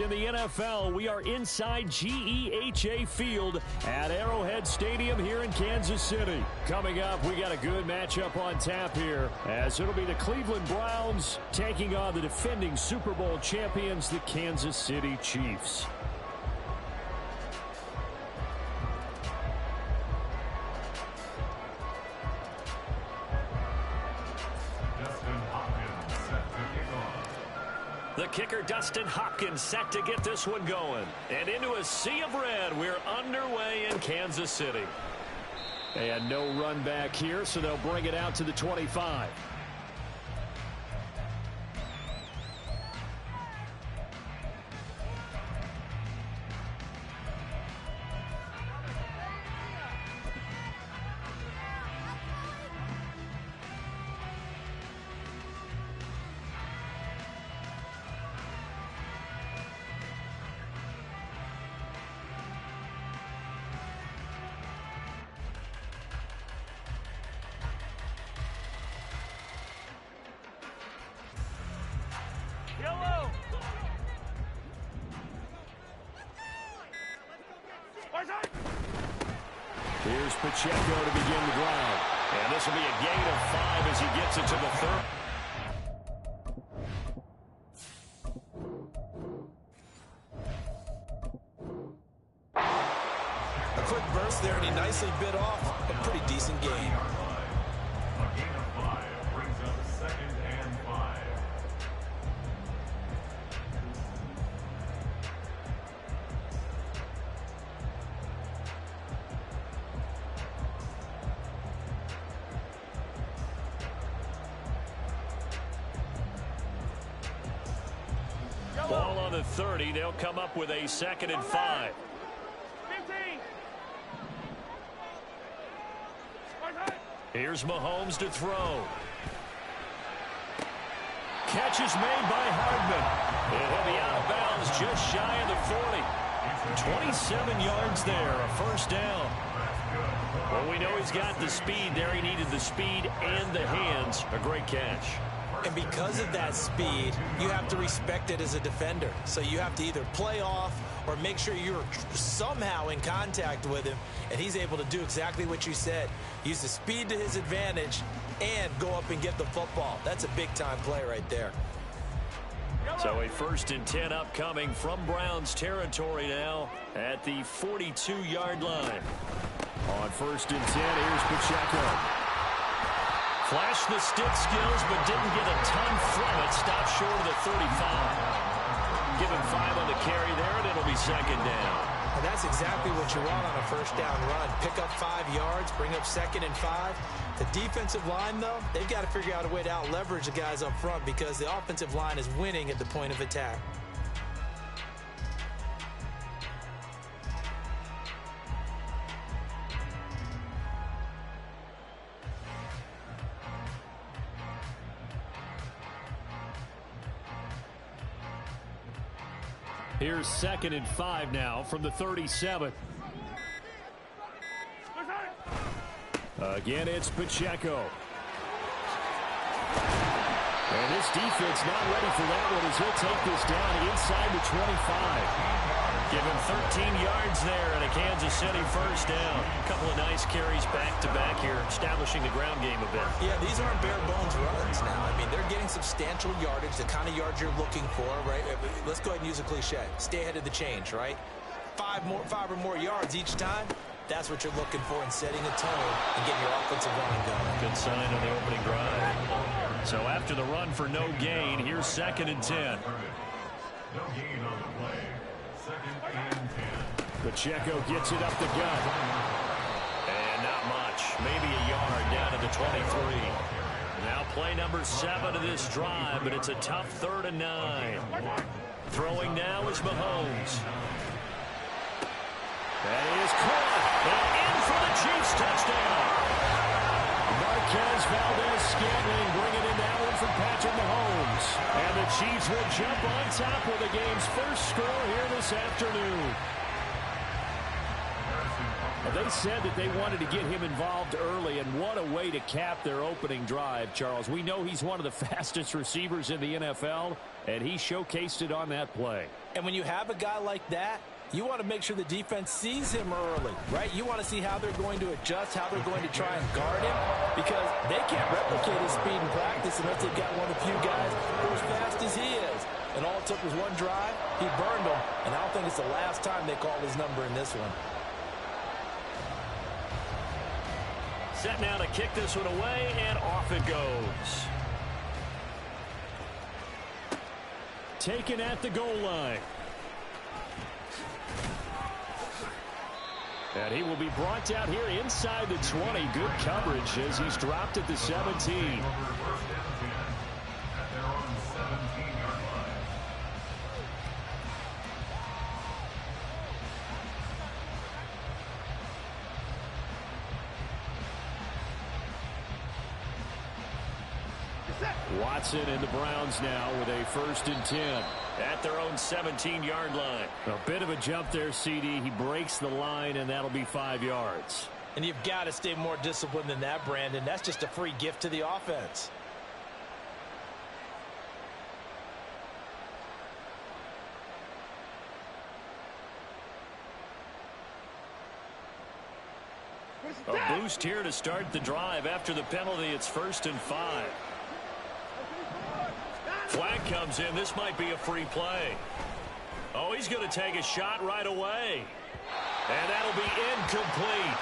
In the NFL, we are inside GEHA Field at Arrowhead Stadium here in Kansas City. Coming up, we got a good matchup on tap here, as it'll be the Cleveland Browns taking on the defending Super Bowl champions, the Kansas City Chiefs. The kicker, Dustin Hopkins, set to get this one going. And into a sea of red, we're underway in Kansas City. And no run back here, so they'll bring it out to the 25. Here's Pacheco to begin the drive. And this will be a gain of 5 as he gets it to the 3rd. A quick burst there, and he nicely bit off a pretty decent game. A gain of 5 brings up 2nd and 5. Ball on the 30. They'll come up with a 2nd and 5. 15. Here's Mahomes to throw. Catch is made by Hardman. It'll be out of bounds just shy of the 40. 27 yards there, a first down. Well, we know he's got the speed there. He needed the speed and the hands. A great catch. And because of that speed, you have to respect it as a defender. So you have to either play off or make sure you're somehow in contact with him. And he's able to do exactly what you said. Use the speed to his advantage and go up and get the football. That's a big-time play right there. So a 1st and 10 upcoming from Browns territory now at the 42-yard line. On 1st and 10, here's Pacheco. Flashed the stick skills, but didn't get a ton from it. Stopped short of the 35. Give him 5 on the carry there, and it'll be 2nd down. And that's exactly what you want on a 1st down run. Pick up 5 yards, bring up 2nd and 5. The defensive line, though, they've got to figure out a way to out-leverage the guys up front because the offensive line is winning at the point of attack. Here's 2nd and 5 now from the 37. Again, it's Pacheco. And this defense not ready for that one as he'll take this down inside the 25. Give him 13 yards there and a Kansas City 1st down. A couple of nice carries back-to-back here, establishing the ground game a bit. Yeah, these aren't bare-bones runs now. I mean, they're getting substantial yardage, the kind of yards you're looking for, right? Let's go ahead and use a cliche. Stay ahead of the change, right? 5 or more yards each time. That's what you're looking for in setting a tone and getting your offensive line going. Good sign on the opening drive. So after the run for no gain, here's 2nd and 10. No gain on the play. 2nd and 10. Pacheco gets it up the gut. And not much. Maybe a yard down to the 23. Now play number 7 of this drive, but it's a tough 3rd and 9. Throwing now is Mahomes. That is caught. And in for the Chiefs touchdown. Marquez Valdez-Scantling bringing in that one from Patrick Mahomes. And the Chiefs will jump on top with the game's first score here this afternoon. And they said that they wanted to get him involved early, and what a way to cap their opening drive, Charles. We know he's one of the fastest receivers in the NFL, and he showcased it on that play. And when you have a guy like that, you want to make sure the defense sees him early, right? You want to see how they're going to adjust, how they're going to try and guard him, because they can't replicate his speed in practice unless they've got one of the few guys who are as fast as he is. And all it took was one drive. He burned them, and I don't think it's the last time they call his number in this one. Set now to kick this one away, and off it goes. Taken at the goal line. And he will be brought down here inside the 20. Good coverage as he's dropped at the 17. Watson and the Browns now with a 1st and 10 at their own 17-yard line. A bit of a jump there, CD. He breaks the line, and that'll be 5 yards. And you've got to stay more disciplined than that, Brandon. That's just a free gift to the offense. A boost here to start the drive. After the penalty, it's 1st and 5. Flag comes in. This might be a free play. Oh, he's going to take a shot right away. And that'll be incomplete.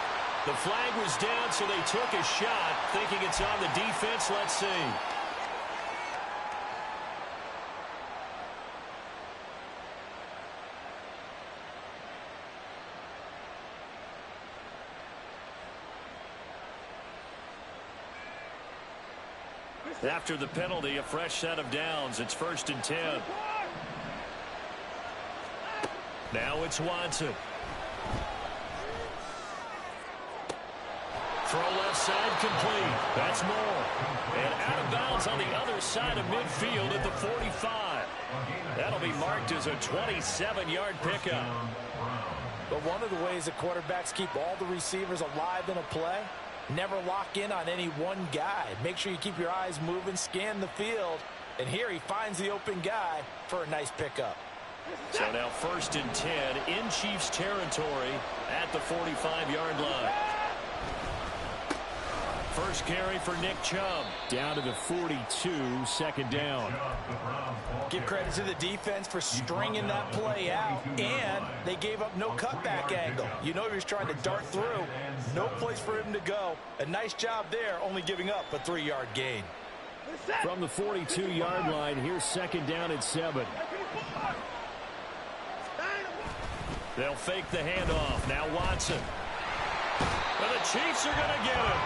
The flag was down, so they took a shot, thinking it's on the defense. Let's see. After the penalty, a fresh set of downs. It's 1st and 10. Now it's Watson. Throw left side complete. That's more. And out of bounds on the other side of midfield at the 45. That'll be marked as a 27-yard pickup. But one of the ways that quarterbacks keep all the receivers alive in a play, never lock in on any one guy. Make sure you keep your eyes moving, scan the field. And here he finds the open guy for a nice pickup. So now 1st and 10 in Chiefs territory at the 45-yard line. First carry for Nick Chubb. Down to the 42, 2nd down. Give credit to the defense for stringing that play out, and they gave up no cutback angle. You know he was trying to dart through. No place for him to go. A nice job there, only giving up a 3-yard gain. From the 42-yard line, here's 2nd down and 7. They'll fake the handoff. Now Watson. Well, the Chiefs are going to get him.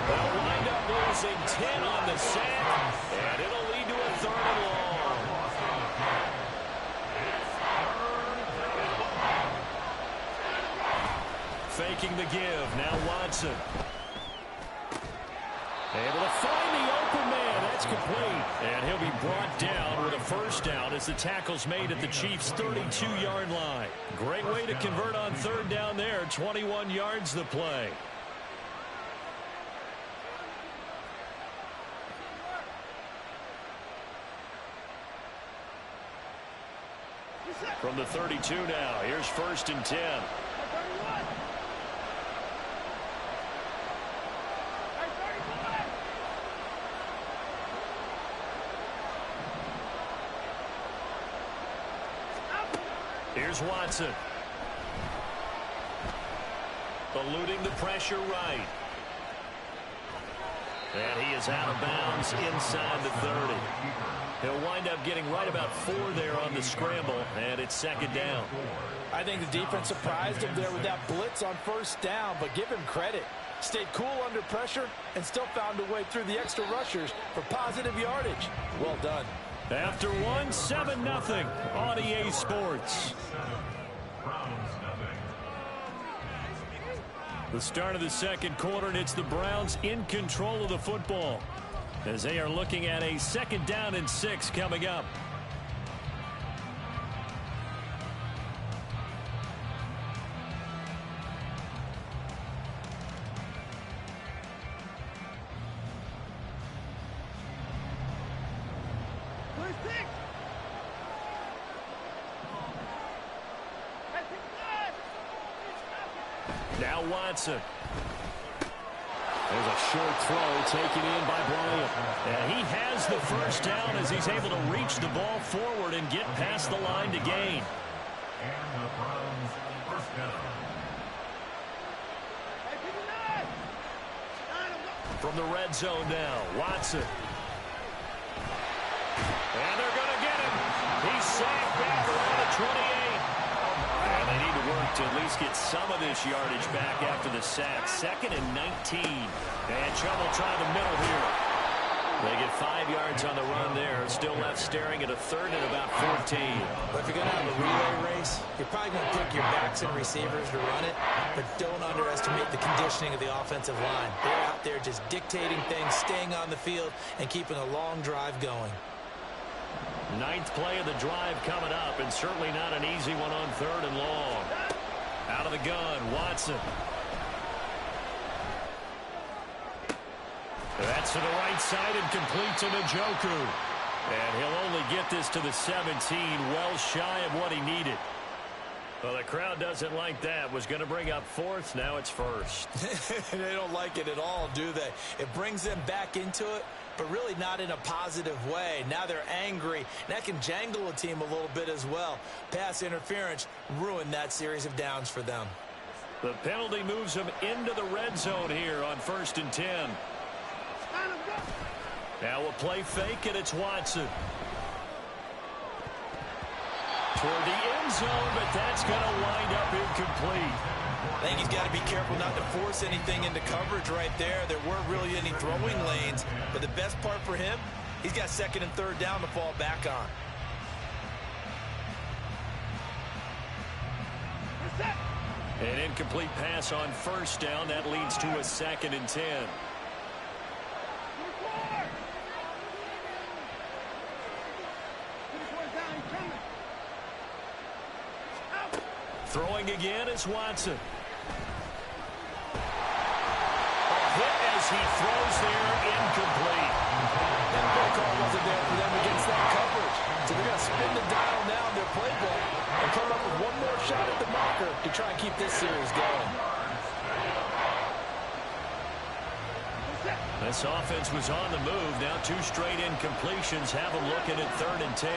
They'll wind up losing 10 on the sack, and it'll lead to a 3rd and long. Faking the give. Now Watson. Able to find the open man. That's complete. And he'll be brought down with a 1st down as the tackle's made at the Chiefs' 32-yard line. Great way to convert on 3rd down there. 21 yards the play. From the 32 now, here's 1st and 10. Here's Watson. Eluding the pressure right. And he is out of bounds inside the 30. He'll wind up getting right about 4 there on the scramble, and it's 2nd down. I think the defense surprised him there with that blitz on 1st down, but give him credit. Stayed cool under pressure and still found a way through the extra rushers for positive yardage. Well done. After one, 7-0 on EA Sports. The start of the 2nd quarter, and it's the Browns in control of the football as they are looking at a 2nd down and 6 coming up. Now Watson. There's a short throw taken in by Bryant. And he has the first down as he's able to reach the ball forward and get past the line to gain. And the Browns first down. From the red zone now, Watson. And they're going to get him. He's sacked back around the 28. And they need to work to at least get some of this yardage back after the sack. 2nd and 19. And Chubb will try the middle here. They get 5 yards on the run there. Still left staring at a 3rd and about 14. But if you're going to have a relay race, you're probably going to pick your backs and receivers to run it, but don't underestimate the conditioning of the offensive line. They're out there just dictating things, staying on the field, and keeping a long drive going. 9th play of the drive coming up, and certainly not an easy one on 3rd and long. Out of the gun, Watson. That's to the right side and complete to Njoku. And he'll only get this to the 17, well shy of what he needed. Well, the crowd doesn't like that. Was going to bring up 4th, now it's 1st. They don't like it at all, do they? It brings them back into it, but really not in a positive way. Now they're angry. That can jangle a team a little bit as well. Pass interference ruined that series of downs for them. The penalty moves them into the red zone here on 1st and 10. Now a play fake, and it's Watson. Toward the end zone, but that's going to wind up incomplete. I think he's got to be careful not to force anything into coverage right there. There weren't really any throwing lanes, but the best part for him, he's got 2nd and 3rd down to fall back on. An incomplete pass on 1st down. That leads to a 2nd and 10. Throwing again is Watson. A hit as he throws there, incomplete. That play call wasn't there for them against that coverage. So they're going to spin the dial now in their playbook and come up with one more shot at the marker to try and keep this series going. This offense was on the move. Now 2 straight incompletions have them looking at 3rd and 10.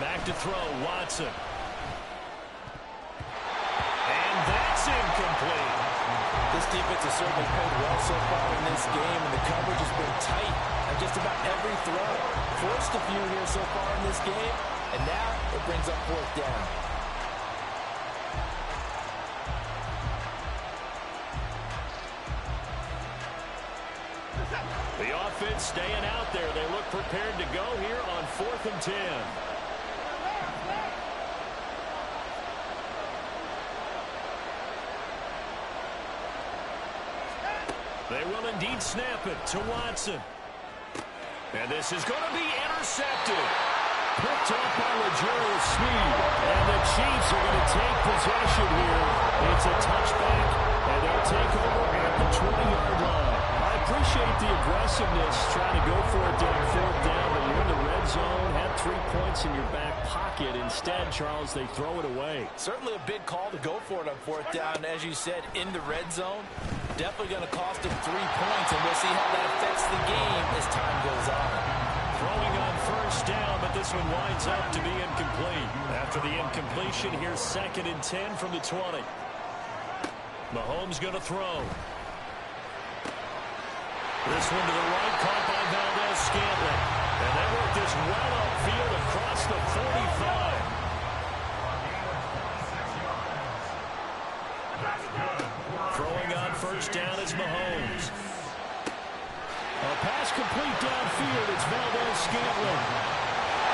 Back to throw, Watson. And that's incomplete. This defense has certainly played well so far in this game, and the coverage has been tight on just about every throw. Forced a few here so far in this game, and now it brings up 4th down. The offense staying out there. They look prepared to go here on 4th and 10. They will indeed snap it to Watson. And this is going to be intercepted. Picked up by L'Jarius Sneed. And the Chiefs are going to take possession here. It's a touchback, and they'll take over at the 20-yard line. I appreciate the aggressiveness, trying to go for it down 4th down, but you're in the red zone, had 3 points in your back pocket. Instead, Charles, they throw it away. Certainly a big call to go for it on 4th down. As you said, in the red zone, definitely going to cost them 3 points, and we'll see how that affects the game as time goes on. Throwing on 1st down, but this one winds up to be incomplete. After the incompletion, here's 2nd and 10 from the 20. Mahomes going to throw. This one to the right, caught by Valdez-Scantling. And they work this well upfield across the 45. Throwing on 1st down is Mahomes. A pass complete downfield. It's Valdez-Scantling.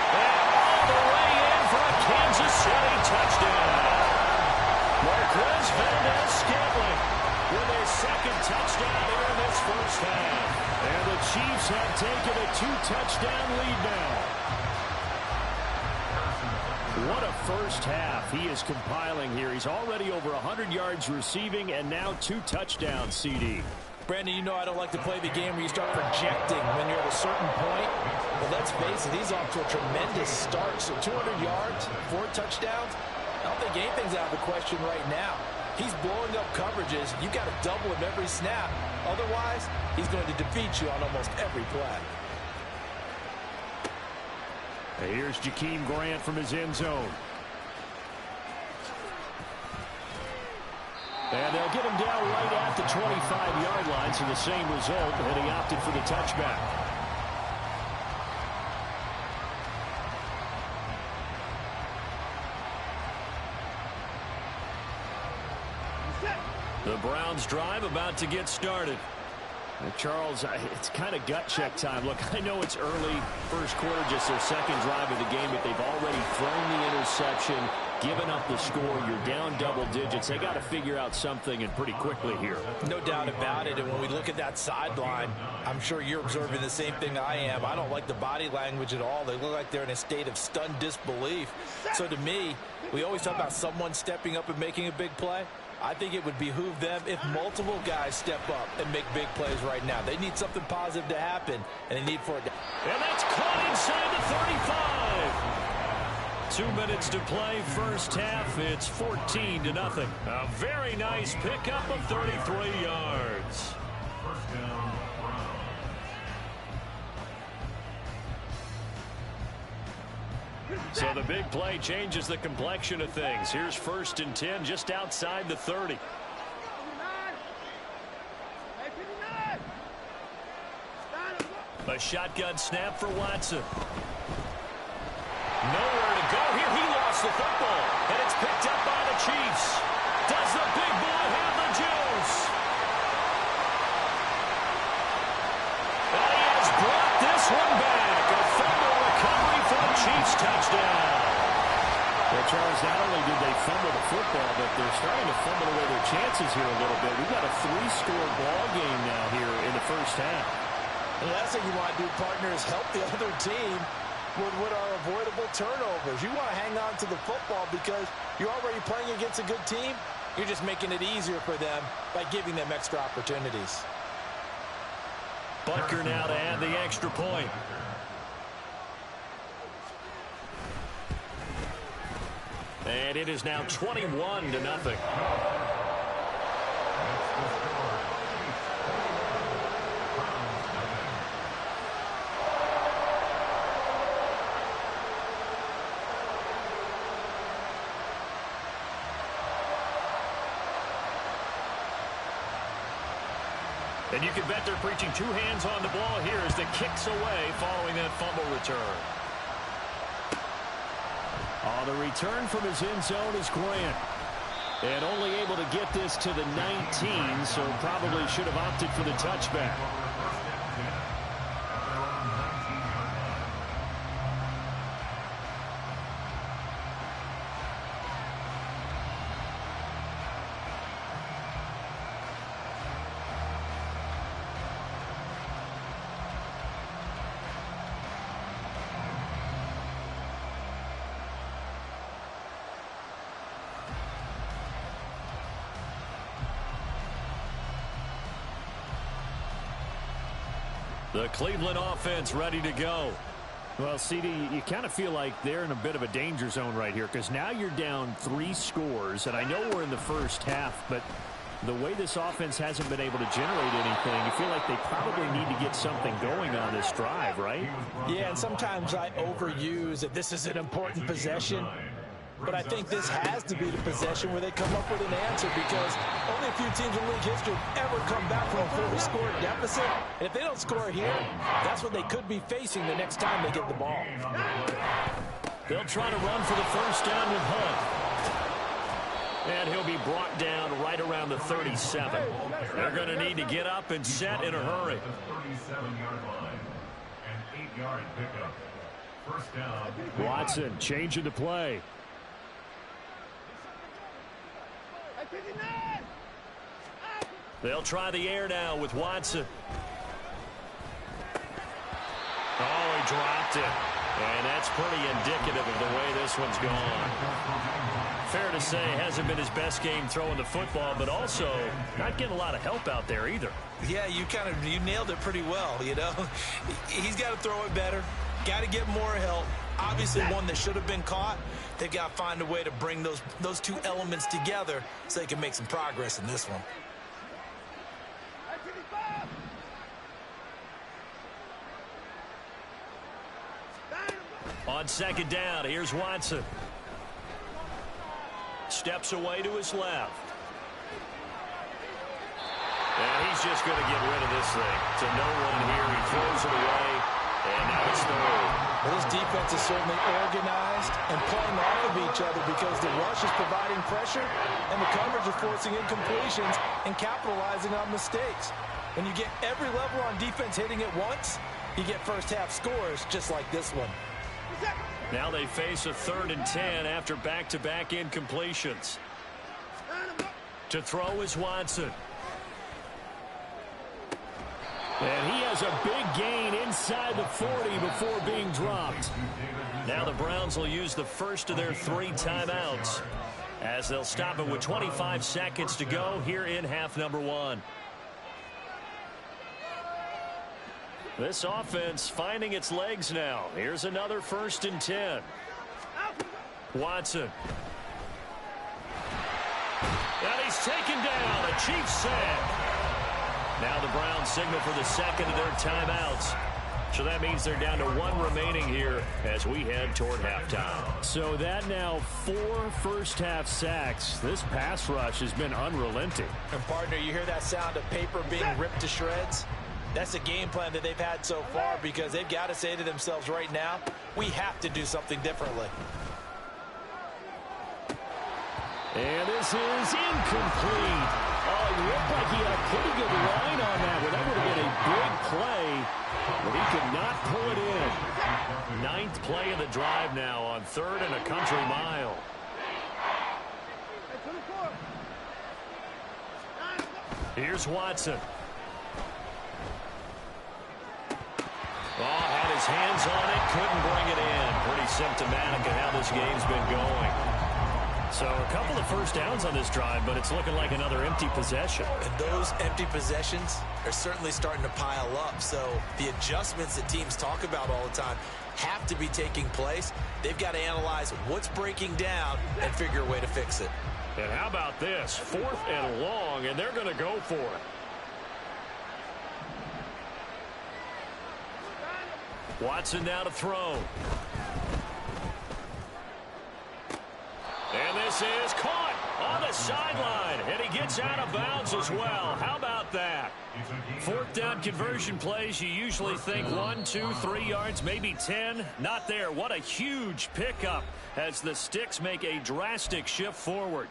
And all the way in for a Kansas City touchdown. Marquez Valdez-Scantling with his 2nd touchdown here in this 1st half. And the Chiefs have taken a 2-touchdown lead now. What a 1st half he is compiling here. He's already over 100 yards receiving and now 2 touchdowns, CD. Brandon, you know I don't like to play the game where you start projecting when you're at a certain point. But let's face it, he's off to a tremendous start. So 200 yards, 4 touchdowns, I don't think anything's out of the question right now. He's blowing up coverages. You got to double him every snap. Otherwise, he's going to defeat you on almost every play. Here's Jakeem Grant from his end zone. And they'll get him down right at the 25-yard line, so the same result, and he opted for the touchback. The Browns drive about to get started. Charles, it's kind of gut check time. Look, I know it's early, first quarter, just their second drive of the game, but they've already thrown the interception, given up the score. You're down double digits. They got to figure out something, and pretty quickly here. No doubt about it. And when we look at that sideline, I'm sure you're observing the same thing I am. I don't like the body language at all. They look like they're in a state of stunned disbelief. So to me, we always talk about someone stepping up and making a big play. I think it would behoove them if multiple guys step up and make big plays right now. They need something positive to happen, and they need for it to... And that's caught inside the 35. 2 minutes to play, first half. It's 14-0. A very nice pickup of 33 yards. First down, Browns. So the big play changes the complexion of things. Here's 1st and 10 just outside the 30. A shotgun snap for Watson. Nowhere to go here. He lost the football, and it's picked up by the Chiefs. Does the big boy have the juice? And he has brought this one back. A fumble recovery for the Chiefs touchdown. Well, Charles, not only did they fumble the football, but they're starting to fumble away their chances here a little bit. We've got a 3-score ball game now here in the first half. The last thing you want to do, partner, is help the other team with what are avoidable turnovers. You want to hang on to the football because you're already playing against a good team. You're just making it easier for them by giving them extra opportunities. Butker now to add the extra point. And it is now 21-0. And you can bet they're preaching 2 hands on the ball here as the kicks away following that fumble return. The return from his end zone is Grant. And only able to get this to the 19, so probably should have opted for the touchback. The Cleveland offense ready to go. Well, CD, you kind of feel like they're in a bit of a danger zone right here because now you're down 3 scores, and I know we're in the first half, but the way this offense hasn't been able to generate anything, you feel like they probably need to get something going on this drive, right? Yeah, and sometimes I overuse that this is an important possession. But I think this has to be the possession where they come up with an answer because only a few teams in league history have ever come back from a 4-score deficit. And if they don't score here, that's what they could be facing the next time they get the ball. They'll try to run for the first down with Hunt. And he'll be brought down right around the 37. They're going to need to get up and set in a hurry. The 37-yard line. An 8-yard pickup. First down. Watson changing the play. They'll try the air now with Watson. Oh, he dropped it. And that's pretty indicative of the way this one's gone. Fair to say, hasn't been his best game throwing the football, but also not getting a lot of help out there either. Yeah, you nailed it pretty well, you know. He's got to throw it better, got to get more help, Obviously one that should have been caught. They got to find a way to bring those two elements together so they can make some progress in this one. On second down, here's Watson. Steps away to his left. And he's just going to get rid of this thing. To no one here. He throws it away. And now it's third. Well, this defense is certainly organized and playing off of each other because the rush is providing pressure and the coverage is forcing incompletions and capitalizing on mistakes. When you get every level on defense hitting at once, you get first half scores just like this one. Now they face a 3rd and 10 after back-to-back incompletions. To throw is Watson. And he has a big gain inside the 40 before being dropped. Now the Browns will use the first of their 3 timeouts as they'll stop it with 25 seconds to go here in half number 1. This offense finding its legs now. Here's another 1st and 10. Watson. And he's taken down. A Chiefs sack. Now the Browns signal for the second of their timeouts. So that means they're down to 1 remaining here as we head toward halftime. So that now 4 first-half sacks. This pass rush has been unrelenting. And partner, you hear that sound of paper being ripped to shreds? That's a game plan that they've had so far because they've got to say to themselves right now, we have to do something differently. And this is incomplete. Oh, it looked like he had a pretty good line on that. Well, that would have been a big play, but he could not pull it in. 9th play of the drive now on 3rd and a country mile. Here's Watson. Oh, had his hands on it, couldn't bring it in. Pretty symptomatic of how this game's been going. So a couple of first downs on this drive, but it's looking like another empty possession. And those empty possessions are certainly starting to pile up. So the adjustments that teams talk about all the time have to be taking place. They've got to analyze what's breaking down and figure a way to fix it. And how about this? 4th and long, and they're going to go for it. Watson now to throw. And this is caught on the sideline. And he gets out of bounds as well. How about that? 4th down conversion plays, you usually think 1, 2, 3 yards, maybe 10. Not there. What a huge pickup as the Sticks make a drastic shift forward.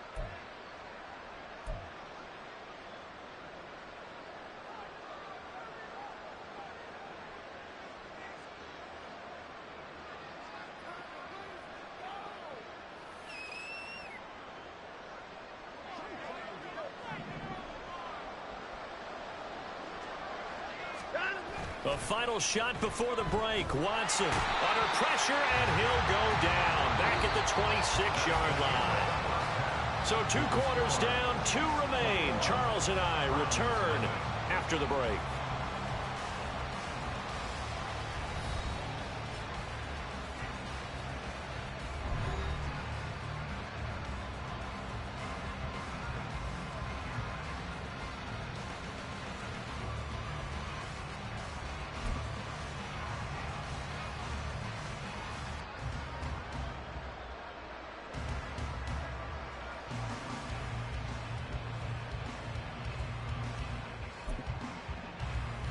The final shot before the break. Watson under pressure, and he'll go down back at the 26-yard line. So 2 quarters down, 2 remain. Charles and I return after the break.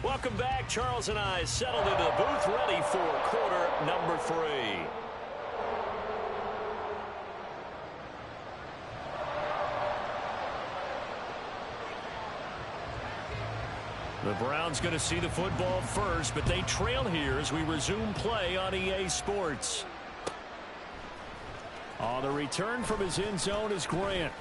Welcome back. Charles and I settled into the booth, ready for quarter number 3. The Browns going to see the football first, but they trail here as we resume play on EA Sports. On the return from his end zone is Grant.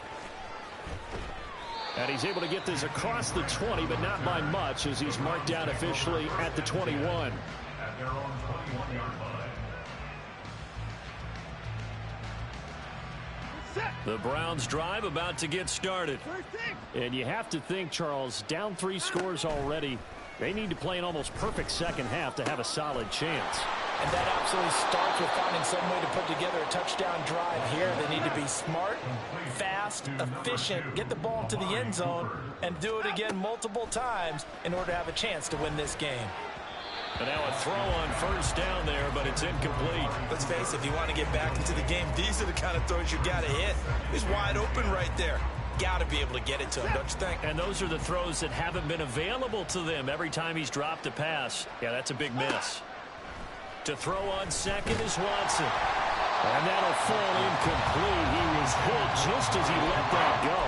And he's able to get this across the 20, but not by much, as he's marked down officially at the 21. At their own 21-yard line. The Browns drive about to get started. And you have to think, Charles, down 3 scores already. They need to play an almost perfect second half to have a solid chance. And that absolutely starts with finding some way to put together a touchdown drive here. They need to be smart, fast, efficient, get the ball to the end zone, and do it again multiple times in order to have a chance to win this game. And now a throw on first down there, but it's incomplete. Let's face it, if you want to get back into the game, these are the kind of throws you got to hit. He's wide open right there. Got to be able to get it to him, don't you think? And those are the throws that haven't been available to them every time he's dropped a pass. Yeah, that's a big miss. To throw on second is Watson. And that'll fall incomplete. He was hit just as he let that go.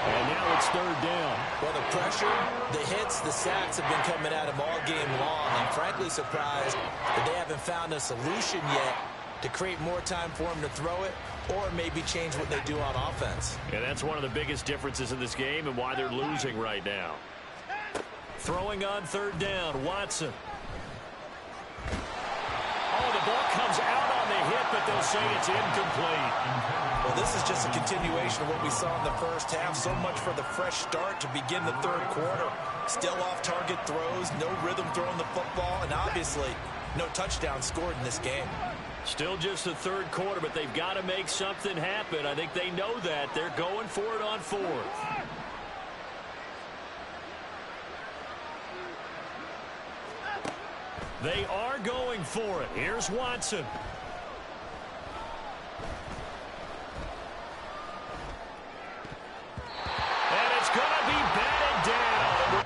And now it's third down. Well, the pressure, the hits, the sacks have been coming at him all game long. I'm frankly surprised that they haven't found a solution yet to create more time for him to throw it or maybe change what they do on offense. And that's one of the biggest differences in this game and why they're losing right now. Throwing on third down, Watson. Oh, the ball comes out on the hit, but they'll say it's incomplete. Well, this is just a continuation of what we saw in the first half. So much for the fresh start to begin the third quarter. Still off-target throws, no rhythm throwing the football, and obviously no touchdown scored in this game. Still just the third quarter, but they've got to make something happen. I think they know that. They're going for it on fourth. They are going for it. Here's Watson. And it's going to be batted down.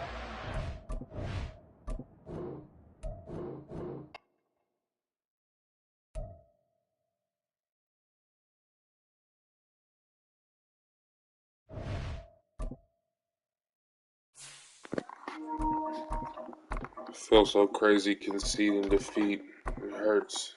I feel so crazy conceding defeat. It hurts.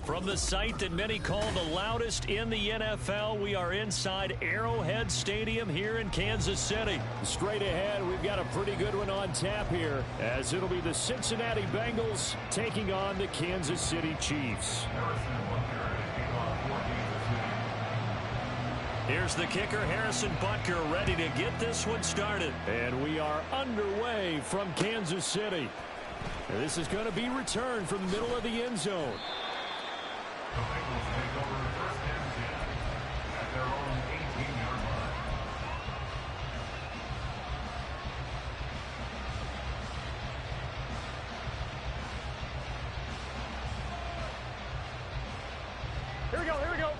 From the site that many call the loudest in the NFL, we are inside Arrowhead Stadium here in Kansas City. Straight ahead, we've got a pretty good one on tap here, as it'll be the Cincinnati Bengals taking on the Kansas City Chiefs. Here's the kicker, Harrison Butker, ready to get this one started. And we are underway from Kansas City. And this is going to be returned from the middle of the end zone. The Bengals take over first and 10 at their own 18-yard line. Here we go, here we go.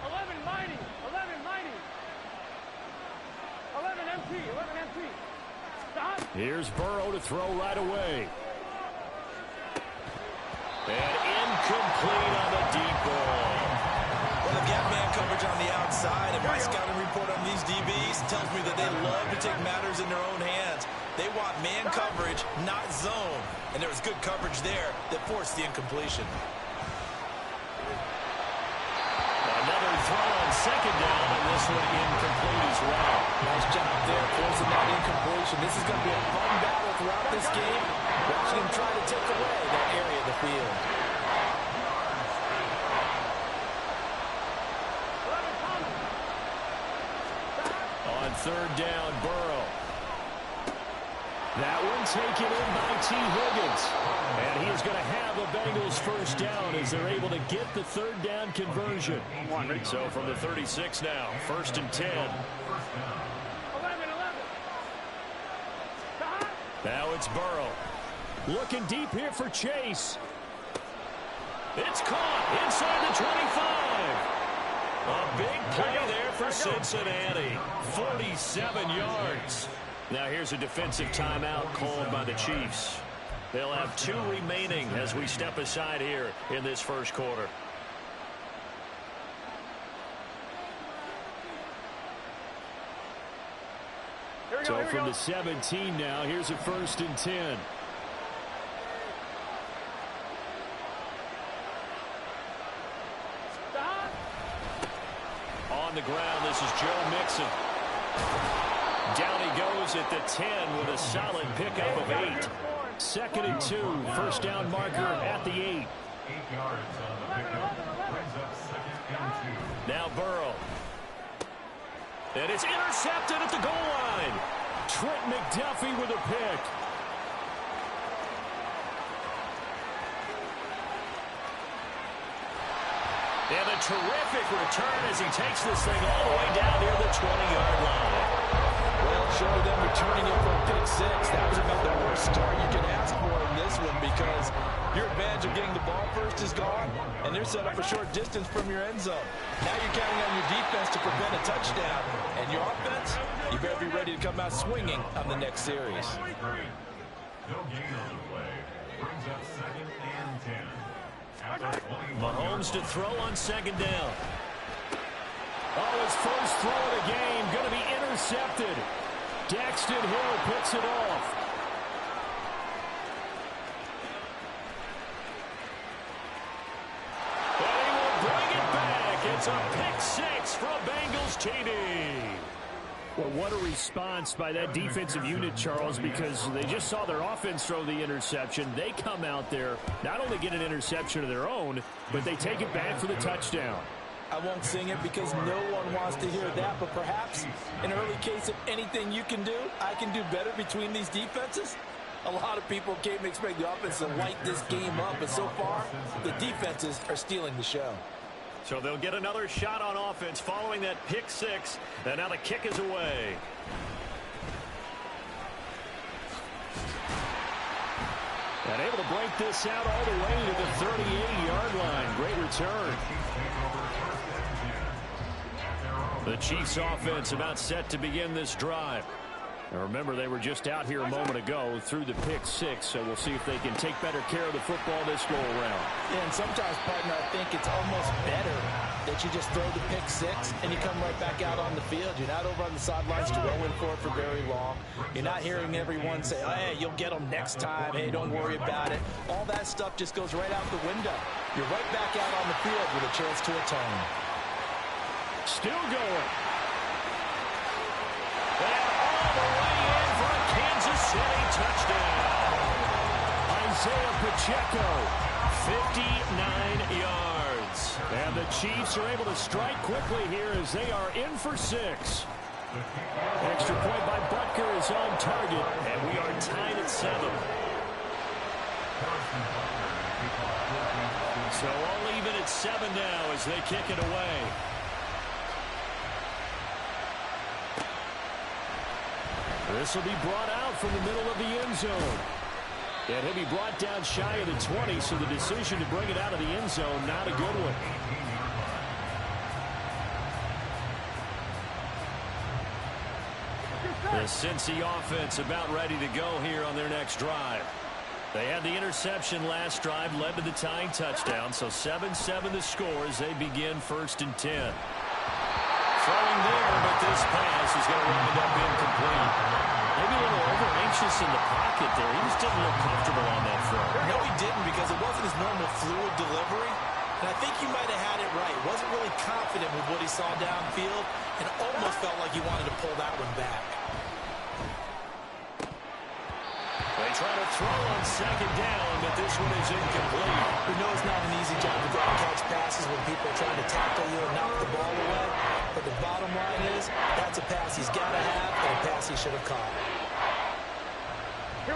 11 mighty, 11 mighty. 11 MT, 11 MT. Stop. Here's Burrow to throw right away. And incomplete on the deep ball. Well, they've got man coverage on the outside, and my scouting report on these DBs tells me that they love to take matters in their own hands. They want man coverage, not zone. And there was good coverage there that forced the incompletion. Another throw on second down, and this one incomplete as well. Nice job there, forcing that incompletion. This is going to be a fun battle throughout this game. Watching him try to take away that area of the field. On third down, Burrow. That one taken in by T. Higgins. And he is going to have the Bengals first down as they're able to get the third down conversion. So from the 36 now, first and 10. 11, 11. Now it's Burrow. Looking deep here for Chase. It's caught inside the 25. A big play there for Cincinnati. 47 yards. Now here's a defensive timeout called by the Chiefs. They'll have 2 remaining as we step aside here in this first quarter. So from the 17 now, here's a 1st and 10. On the ground, this is Joe Mixon. Down he goes at the 10 with a solid pickup of 8. 2nd and 2, 1st down marker at the 8. 8 yards on the pickup. Brings up 2nd and 2. Now Burrow. And it's intercepted at the goal line. Trent McDuffie with a pick. And a terrific return as he takes this thing all the way down near the 20-yard line. Well, showing them returning it for a pick 6. That was about the worst start you could ask for in this one because your advantage of getting the ball first is gone, and they're set up a short distance from your end zone. Now you're counting on your defense to prevent a touchdown, and your offense, you better be ready to come out swinging on the next series. No gain on the play. Brings up 2nd and 10. Mahomes to throw on 2nd down. Oh, his first throw of the game going to be intercepted. Daxton Hill picks it off. And he will bring it back. It's a pick 6 for a Bengals TD. Well, what a response by that defensive unit, Charles, because they just saw their offense throw the interception. They come out there, not only get an interception of their own, but they take it back for the touchdown. I won't sing it because no one wants to hear that, but perhaps in early case of anything you can do, I can do better between these defenses. A lot of people came to expect the offense to light this game up, but so far, the defenses are stealing the show. So they'll get another shot on offense following that pick 6, and now the kick is away. And able to break this out all the way to the 38-yard line. Great return. The Chiefs offense about set to begin this drive. And remember, they were just out here a moment ago through the pick 6, so we'll see if they can take better care of the football this go around. Yeah, and sometimes, partner, I think it's almost better that you just throw the pick 6 and you come right back out on the field. You're not over on the sidelines rolling for it for very long. You're not hearing everyone say, oh, hey, you'll get them next time. Hey, don't worry about it. All that stuff just goes right out the window. You're right back out on the field with a chance to atone. Still going. And all the way in for a Kansas City touchdown. Isaiah Pacheco. 59 yards. And the Chiefs are able to strike quickly here as they are in for 6. Extra point by Butker is on target. And we are tied at 7. So all even at 7 now as they kick it away. This will be brought out from the middle of the end zone. And he'll be brought down shy of the 20, so the decision to bring it out of the end zone, not a good one. The Cincy offense about ready to go here on their next drive. They had the interception last drive, led to the tying touchdown, so 7-7 the score as they begin 1st and 10. Throwing there, but this pass is going to wind up incomplete. Maybe a little over-anxious in the pocket there. He just didn't look comfortable on that throw. No, he didn't because it wasn't his normal fluid delivery. And I think you might have had it right. Wasn't really confident with what he saw downfield and almost felt like he wanted to pull that one back. They try to throw on 2nd down, but this one is incomplete. We know it's not an easy job to go and catch passes when people are trying to tackle you and knock the ball away. But the bottom line is, that's a pass he's got to have and a pass he should have caught.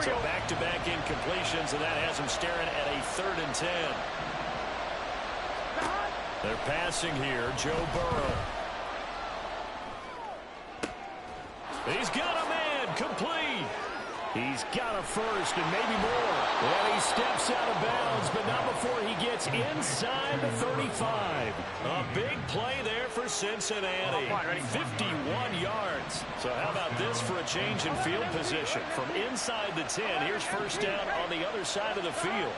So back-to-back incompletions, and that has him staring at a 3rd and 10. They're passing here, Joe Burrow. He's got a man, complete. He's got a first and maybe more. And he steps out of bounds, but not before he gets inside the 35. A big play there for Cincinnati. 51 yards. So how about this for a change in field position? From inside the 10, here's first down on the other side of the field.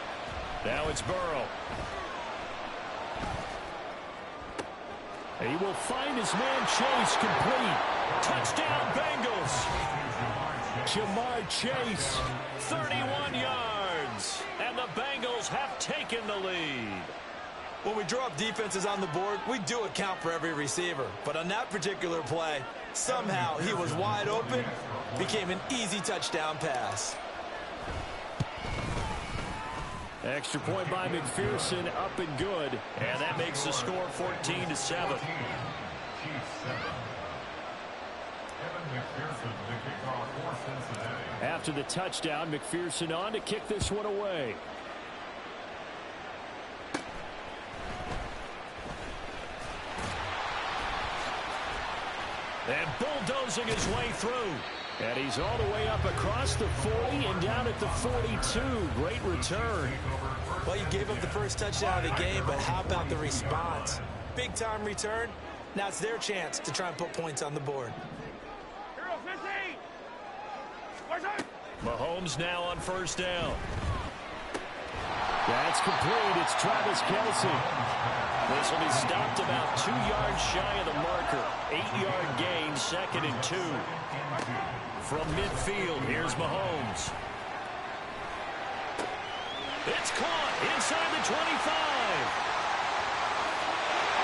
Now it's Burrow. He will find his man Chase complete. Touchdown Bengals. Jamar Chase, 31 yards. And the Bengals have taken the lead. When we draw up defenses on the board, we do account for every receiver. But on that particular play, somehow he was wide open, became an easy touchdown pass. Extra point by McPherson, up and good. And that makes the score 14-7. After the touchdown, McPherson on to kick this one away. And bulldozing his way through. And he's all the way up across the 40 and down at the 42. Great return. Well, you gave up the first touchdown of the game, but how about the response? Big-time return. Now it's their chance to try and put points on the board. Mahomes now on first down. That's complete. It's Travis Kelce. This will be stopped about 2 yards shy of the marker. 8-yard gain, 2nd and 2. From midfield, here's Mahomes. It's caught inside the 25.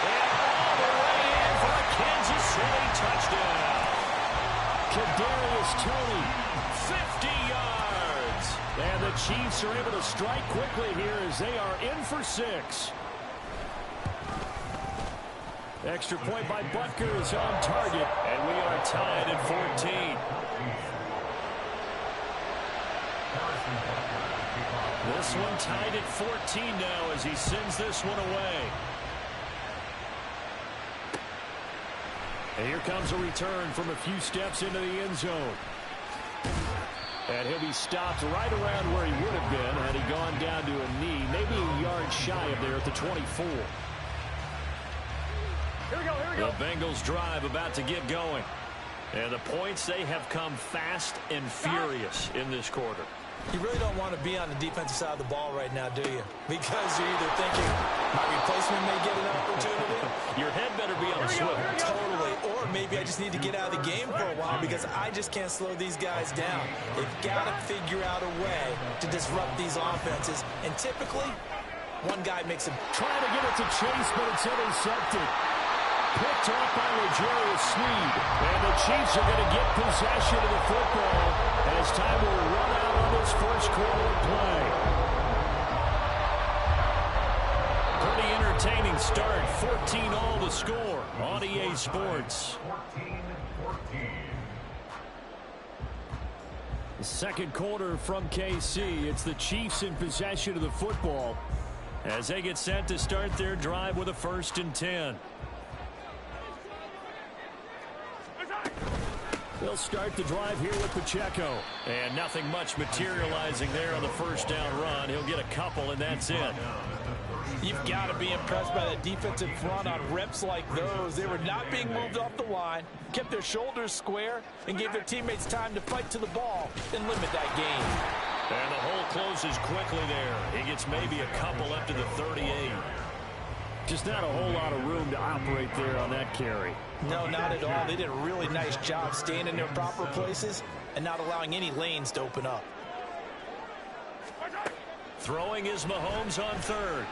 And all the way in for a Kansas City touchdown. Kadarius Toney, 50 yards. and the Chiefs are able to strike quickly here as they are in for 6. Extra point by Butker is on target, and we are tied at 14. This one tied at 14 now as he sends this one away. And here comes a return from a few steps into the end zone. And he'll be stopped right around where he would have been had he gone down to a knee, maybe a yard shy of there at the 24. Here we go. The Bengals drive about to get going. And the points, they have come fast and furious in this quarter. You really don't want to be on the defensive side of the ball right now, do you? Because you're either thinking, my replacement may get an opportunity. Your head better be on a swivel. Totally. Or maybe I just need to get out of the game for a while because I just can't slow these guys down. They've got to figure out a way to disrupt these offenses. And typically, one guy makes a... Trying to get it to Chase, but it's intercepted. Picked off by L'Jarius Sneed. And the Chiefs are going to get possession of the football as time will run out on this first quarter of play. Pretty entertaining start. 14-all the score on EA Sports. 14-14. The second quarter from KC. It's the Chiefs in possession of the football as they get set to start their drive with a 1st and 10. They'll start the drive here with Pacheco. And nothing much materializing there on the first down run. He'll get a couple, and that's it. You've got to be impressed by that defensive front on reps like those. They were not being moved off the line, kept their shoulders square, and gave their teammates time to fight to the ball and limit that gain. And the hole closes quickly there. He gets maybe a couple up to the 38. Just not a whole lot of room to operate there on that carry. No, not at all. They did a really nice job staying in their proper places and not allowing any lanes to open up. Throwing is Mahomes on 3rd.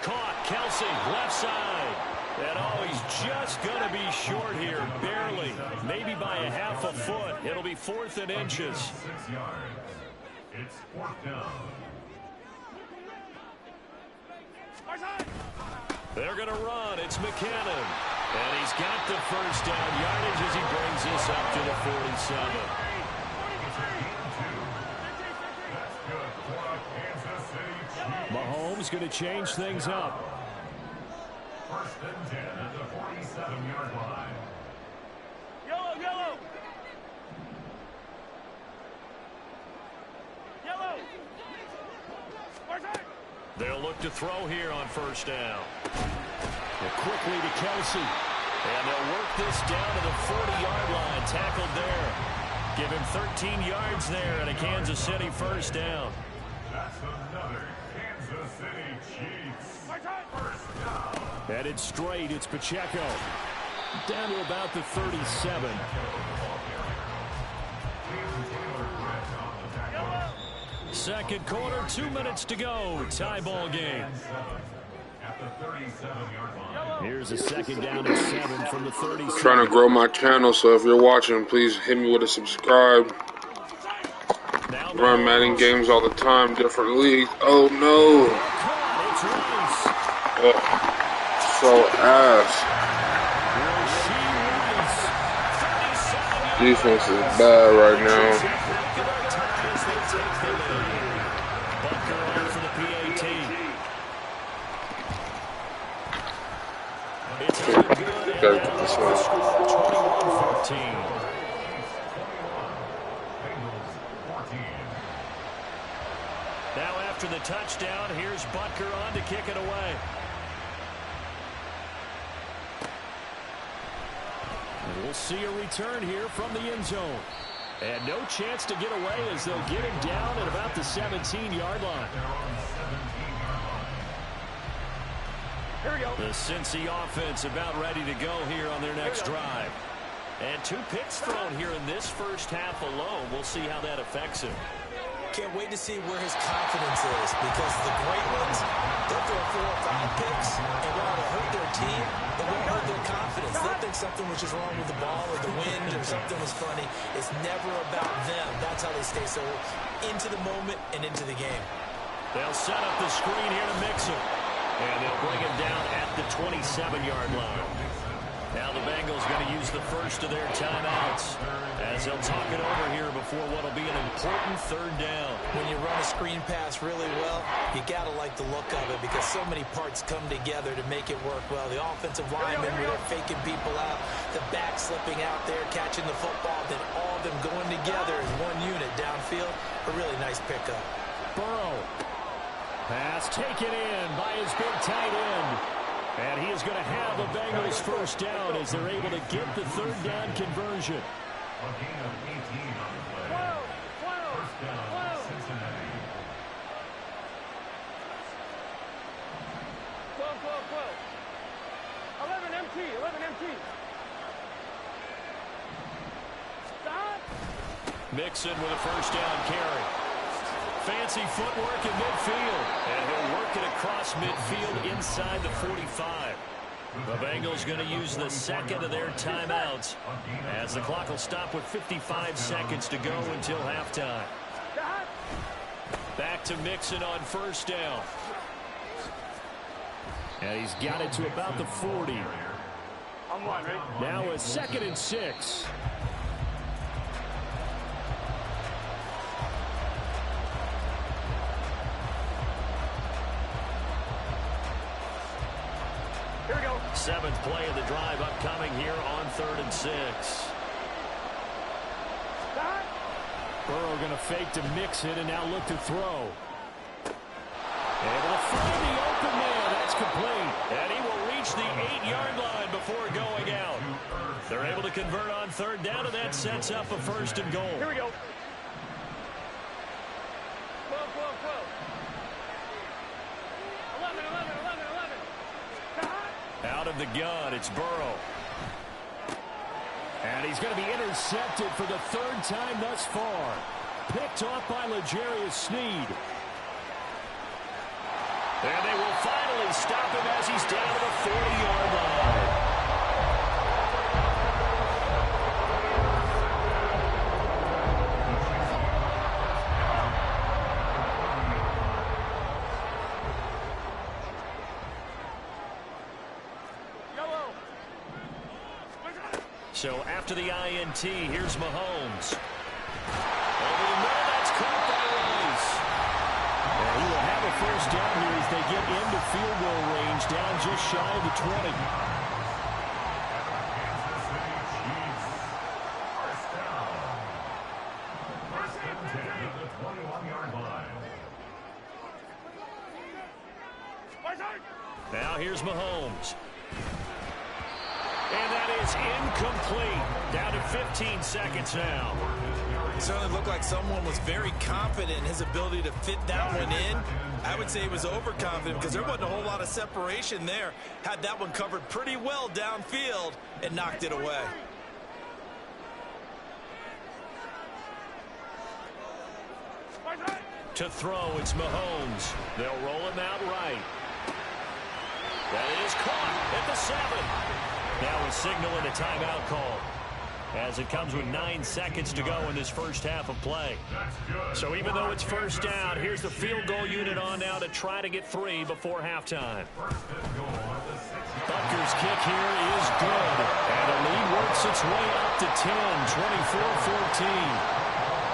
Caught, Kelce, left side. And oh, he's just going to be short here, barely. Maybe by a half a foot. It'll be 4th and inches. 6 yards. It's 4th down. They're going to run. It's McKinnon. And he's got the first down yardage as he brings this up to the 47. Mahomes going to change things up. 1st and 10 at the 47-yard line. Yellow. They'll look to throw here on first down. And quickly to Kelsey. And they'll work this down to the 40-yard line. Tackled there. Give him 13 yards there and a Kansas City first down. That's another Kansas City Chiefs first down. Headed straight, it's Pacheco. Down to about the 37. Second quarter, 2 minutes to go. Tie ball game. Here's a second down and 7 from the 37. Trying to grow my channel, so if you're watching, please hit me with a subscribe. Run Madden games all the time, different leagues. Oh no! Oh, so ass. Defense is bad right now. Gotta get this one. 21-14. Now after the touchdown, here's Butker on to kick it away. And we'll see a return here from the end zone. And no chance to get away as they'll get him down at about the 17-yard line. Here we go. The Cincy offense about ready to go here on their next drive. And 2 picks thrown here in this first half alone. We'll see how that affects him. Can't wait to see where his confidence is, because the great ones, they'll throw 4 or 5 picks, and while it'll hurt their team, it won't hurt their confidence. They'll think something was just wrong with the ball or the wind or something was funny. It's never about them. That's how they stay so into the moment and into the game. They'll set up the screen here to Mixon. And they'll bring him down at the 27-yard line. Now the Bengals going to use the first of their timeouts as they'll talk it over here before what will be an important third down. When you run a screen pass really well, you got to like the look of it, because so many parts come together to make it work well. The offensive linemen, where they're faking people out, the back slipping out there, catching the football, then all of them going together as one unit downfield. A really nice pickup. Burrow. Pass taken in by his big tight end. And he is going to have the Bengals first down as they're able to get the third down conversion. A gain of 18 on the play. First down, Cincinnati. 12. 11 MT. 11 MT. Stop. Mixon with a first down carry. Fancy footwork in midfield. And he'll work it across midfield inside the 45. The Bengals going to use the second of their timeouts as the clock will stop with 55 seconds to go until halftime. Back to Mixon on first down. And he's got it to about the 40. I'm one, right? Now a 2nd and 6. Here we go. 7th play of the drive upcoming here on 3rd and 6. Stop. Burrow going to fake to mix it and now look to throw. Able to find the open man. That's complete. And he will reach the 8-yard line before going out. They're able to convert on 3rd down, and that sets up a 1st and goal. Here we go. 12. 11. Stop. Out of the gun, it's Burrow. And he's going to be intercepted for the 3rd time thus far. Picked off by L'Jarius Sneed. And they will finally stop him as he's down to the 40-yard line. So after the INT, here's Mahomes. Over the middle, that's caught by Rice. And he will have a first down here as they get into field goal range, down just shy of the 20. Kansas City Chiefs. First down. First and 10 at the 21-yard line. here's Mahomes. And that is incomplete. Down to 15 seconds now. It certainly looked like someone was very confident in his ability to fit that one in. I would say he was overconfident because there wasn't a whole lot of separation there. Had that one covered pretty well downfield and knocked it away. To throw, it's Mahomes. They'll roll him out right. That is caught at the 7. Now a signal and a timeout call, as it comes with 9 seconds to go in this first half of play. So even though it's first down, here's the field goal unit on now to try to get 3 before halftime. Butker's kick here is good. And the lead works its way up to 10, 24-14.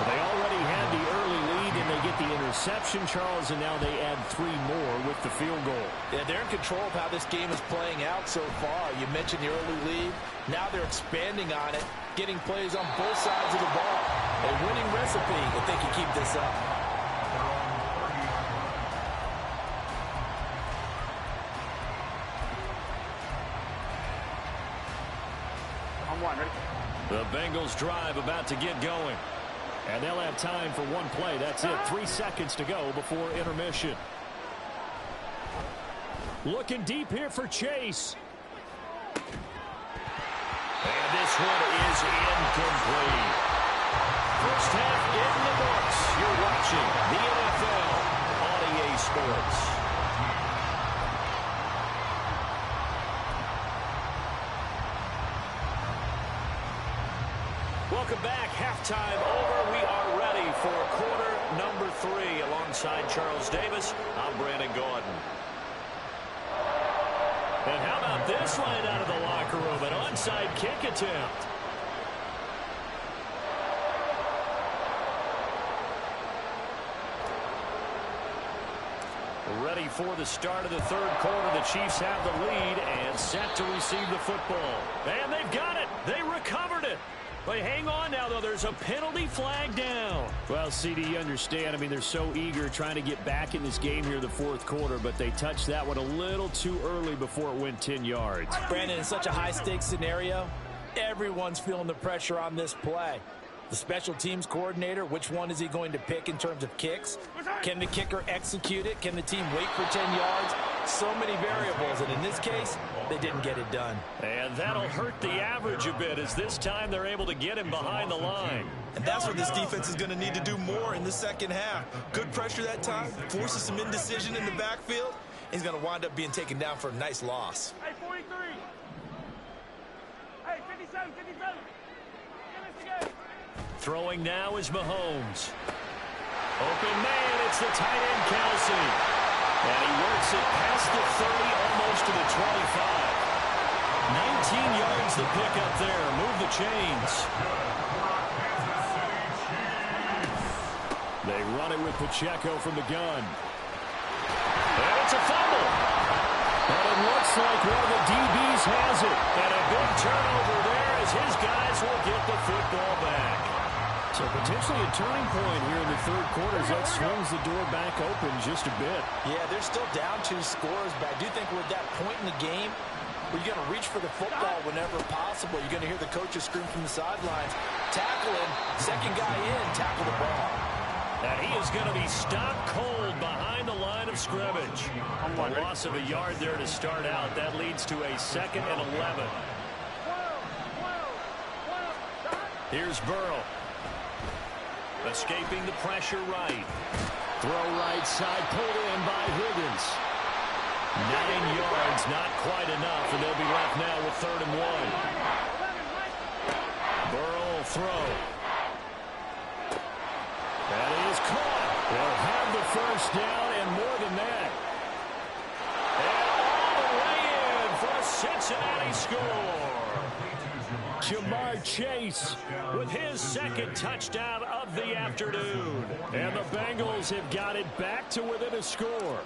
They already had the early lead, and they get the interception, Charles, and now they add 3 more with the field goal. Yeah, they're in control of how this game is playing out so far. You mentioned the early lead. Now they're expanding on it, getting plays on both sides of the ball. A winning recipe if they can keep this up. On one, ready? The Bengals drive about to get going. And they'll have time for one play. That's it. 3 seconds to go before intermission. Looking deep here for Chase. And this one is incomplete. First half in the books. You're watching the NFL on EA Sports. Welcome back. Halftime over. We are ready for quarter number 3. Alongside Charles Davis, I'm Brandon Gordon. And how about this line out of the locker room? An onside kick attempt. Ready for the start of the third quarter. The Chiefs have the lead and set to receive the football. And they've got it. They recovered it. But hang on now, though. There's a penalty flag down. Well, CD, you understand. I mean, they're so eager trying to get back in this game here in the fourth quarter, but they touched that one a little too early before it went 10 yards. Brandon, in such a high-stakes scenario, everyone's feeling the pressure on this play. The special teams coordinator, which one is he going to pick in terms of kicks? Can the kicker execute it? Can the team wait for 10 yards? So many variables, and in this case, they didn't get it done. And that'll hurt the average a bit, as this time they're able to get him behind the line. And that's what this defense is going to need to do more in the second half. Good pressure that time, forces some indecision in the backfield. He's going to wind up being taken down for a nice loss. Hey, 43. Hey, 57, 57. Give us the game. Throwing now is Mahomes. Open man, it's the tight end, Kelsey. And he works it past the 30, almost to the 25. 19 yards the pick up there. Move the chains. They run it with Pacheco from the gun. And it's a fumble. And it looks like one of the DBs has it. And a big turnover there as his guys will get the football back. So potentially a turning point here in the third quarter as that swings the door back open just a bit. Yeah, they're still down 2 scores, but I do think we're at that point in the game where you're going to reach for the football whenever possible. You're going to hear the coaches scream from the sidelines, tackle him, second guy in, tackle the ball. And he is going to be stopped cold behind the line of scrimmage. A loss of a yard there to start out. That leads to a 2nd and 11. Here's Burrow. Escaping the pressure right. Throw right side, pulled in by Higgins. 9 yards, not quite enough, and they'll be left now with 3rd and 1. Burrow will throw. That is caught. They'll have the first down and more than that. And all the way in for a Cincinnati score. Jamar Chase with his 2nd touchdown of the afternoon. And the Bengals have got it back to within a score.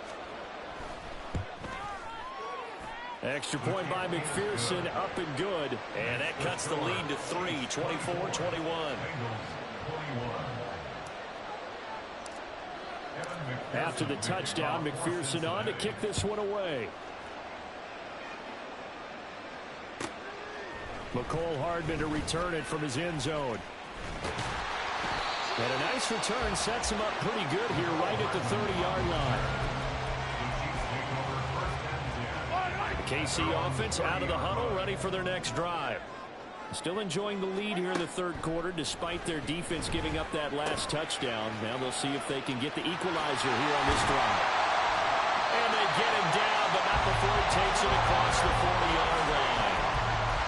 Extra point by McPherson, up and good. And that cuts the lead to 3, 24-21. After the touchdown, McPherson on to kick this one away. McCole Hardman to return it from his end zone. And a nice return sets him up pretty good here right at the 30-yard line. The KC offense out of the huddle, ready for their next drive. Still enjoying the lead here in the third quarter despite their defense giving up that last touchdown. Now they'll see if they can get the equalizer here on this drive. And they get him down, but not before he takes it across the 40-yard line.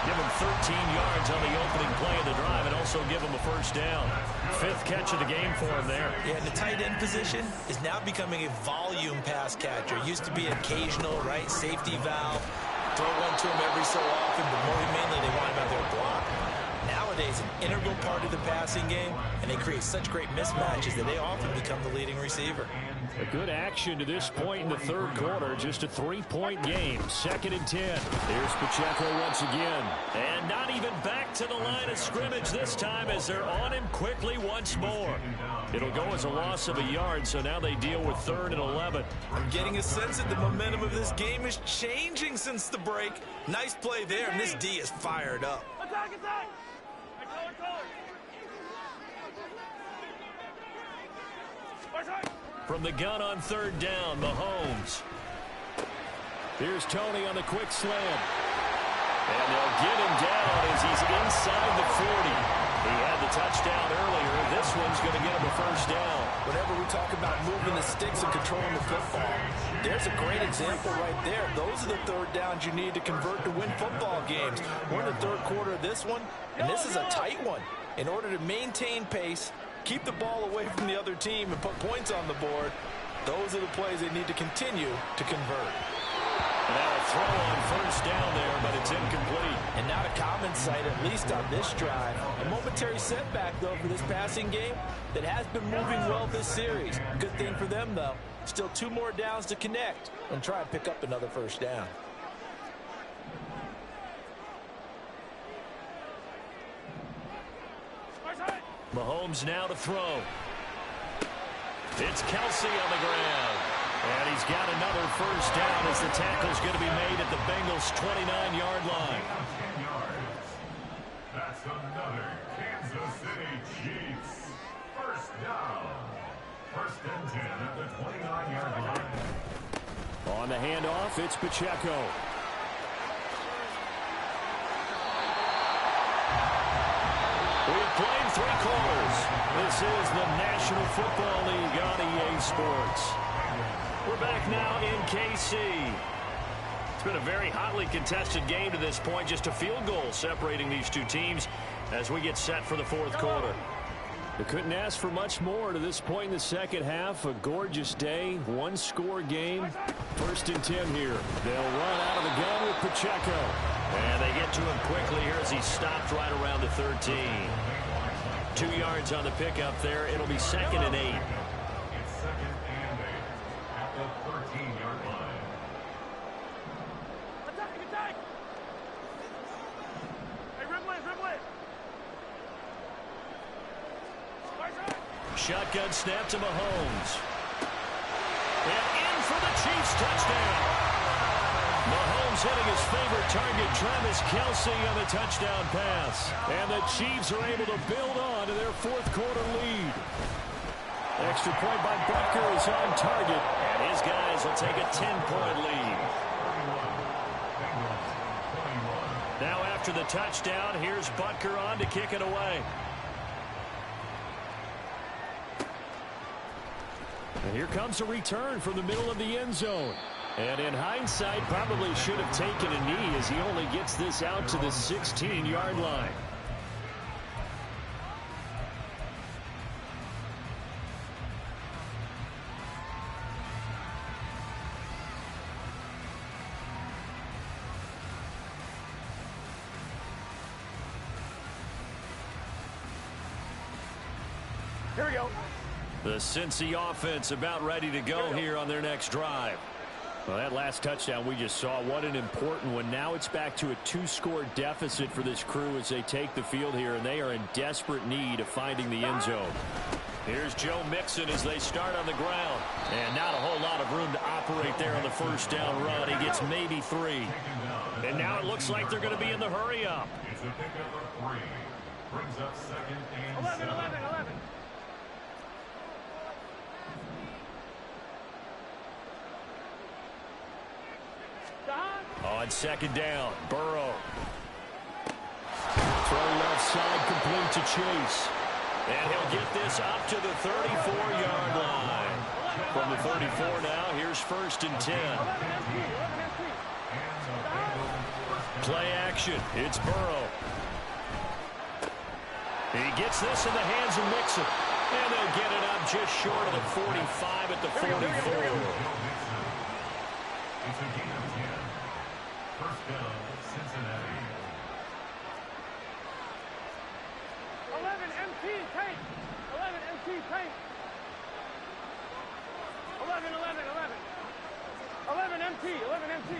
Give him 13 yards on the opening play of the drive and also give him a first down. Fifth catch of the game for him there. Yeah, and the tight end position is now becoming a volume pass catcher. Used to be occasional, right, safety valve. Throw one to him every so often, but more mainly they want him out there block. Nowadays, an integral part of the passing game, and they create such great mismatches that they often become the leading receiver. A good action to this point in the third quarter. Just a 3-point game. 2nd and 10. Here's Pacheco once again. And not even back to the line of scrimmage this time as they're on him quickly once more. It'll go as a loss of a yard, so now they deal with 3rd and 11. I'm getting a sense that the momentum of this game is changing since the break. Nice play there, and this D is fired up. Attack, attack! From the gun on 3rd down, Mahomes. Here's Tony on the quick slant. And they'll get him down as he's inside the 40. He had the touchdown earlier. This one's going to get him a first down. Whenever we talk about moving the sticks and controlling the football, there's a great example right there. Those are the 3rd downs you need to convert to win football games. We're in the 3rd quarter of this one, and this is a tight one. In order to maintain pace, keep the ball away from the other team, and put points on the board, those are the plays they need to continue to convert. Now a throw on first down there, but it's incomplete. And not a common sight, at least on this drive. A momentary setback, though, for this passing game that has been moving well this series. Good thing for them, though. Still 2 more downs to connect and try and pick up another first down. Mahomes now to throw. It's Kelsey on the ground. And he's got another first down as the tackle's going to be made at the Bengals' 29-yard line. That's another Kansas City Chiefs first down. 1st and 10 at the 29-yard line. On the handoff, it's Pacheco. We've played 3 quarters. This is the National Football League on EA Sports. We're back now in KC. It's been a very hotly contested game to this point. Just a field goal separating these two teams as we get set for the 4th quarter. They couldn't ask for much more to this point in the second half. A gorgeous day, 1-score game. 1st and 10 here. They'll run out of the gun with Pacheco. And they get to him quickly here as he stopped right around the 13. 2 yards on the pickup there. It'll be 2nd and 8. It's 2nd and 8 at the 13-yard line. Attack, attack! Hey, Ripley, Ripley! Shotgun snap to Mahomes. And in for the Chiefs touchdown. Mahomes hitting his favorite target, Travis Kelsey, on the touchdown pass. And the Chiefs are able to build on to their 4th quarter lead. Extra point by Butker is on target. And his guys will take a 10-point lead. Now after the touchdown, here's Butker on to kick it away. And here comes a return from the middle of the end zone. And in hindsight, probably should have taken a knee as he only gets this out to the 16-yard line. Here we go. The Cincy offense about ready to go here on their next drive. Well, that last touchdown we just saw, what an important one. Now it's back to a 2-score deficit for this crew as they take the field here, and they are in desperate need of finding the end zone. Here's Joe Mixon as they start on the ground. And not a whole lot of room to operate there on the first down run. He gets maybe 3. And now it looks like they're going to be in the hurry-up. It's a pickup of 3. Brings up 2nd and 11, 7. 11, 11. On 2nd down, Burrow. Throw left side, complete to Chase. And he'll get this up to the 34-yard line. From the 34 now, here's 1st and 10. Play action. It's Burrow. He gets this in the hands of Mixon. And they'll get it up just short of the 45 at the 44. It's a gain of 10. 1st down, Cincinnati. 11 MT tank. 11 MT tank. 11, 11, 11. 11 MT, 11 MT.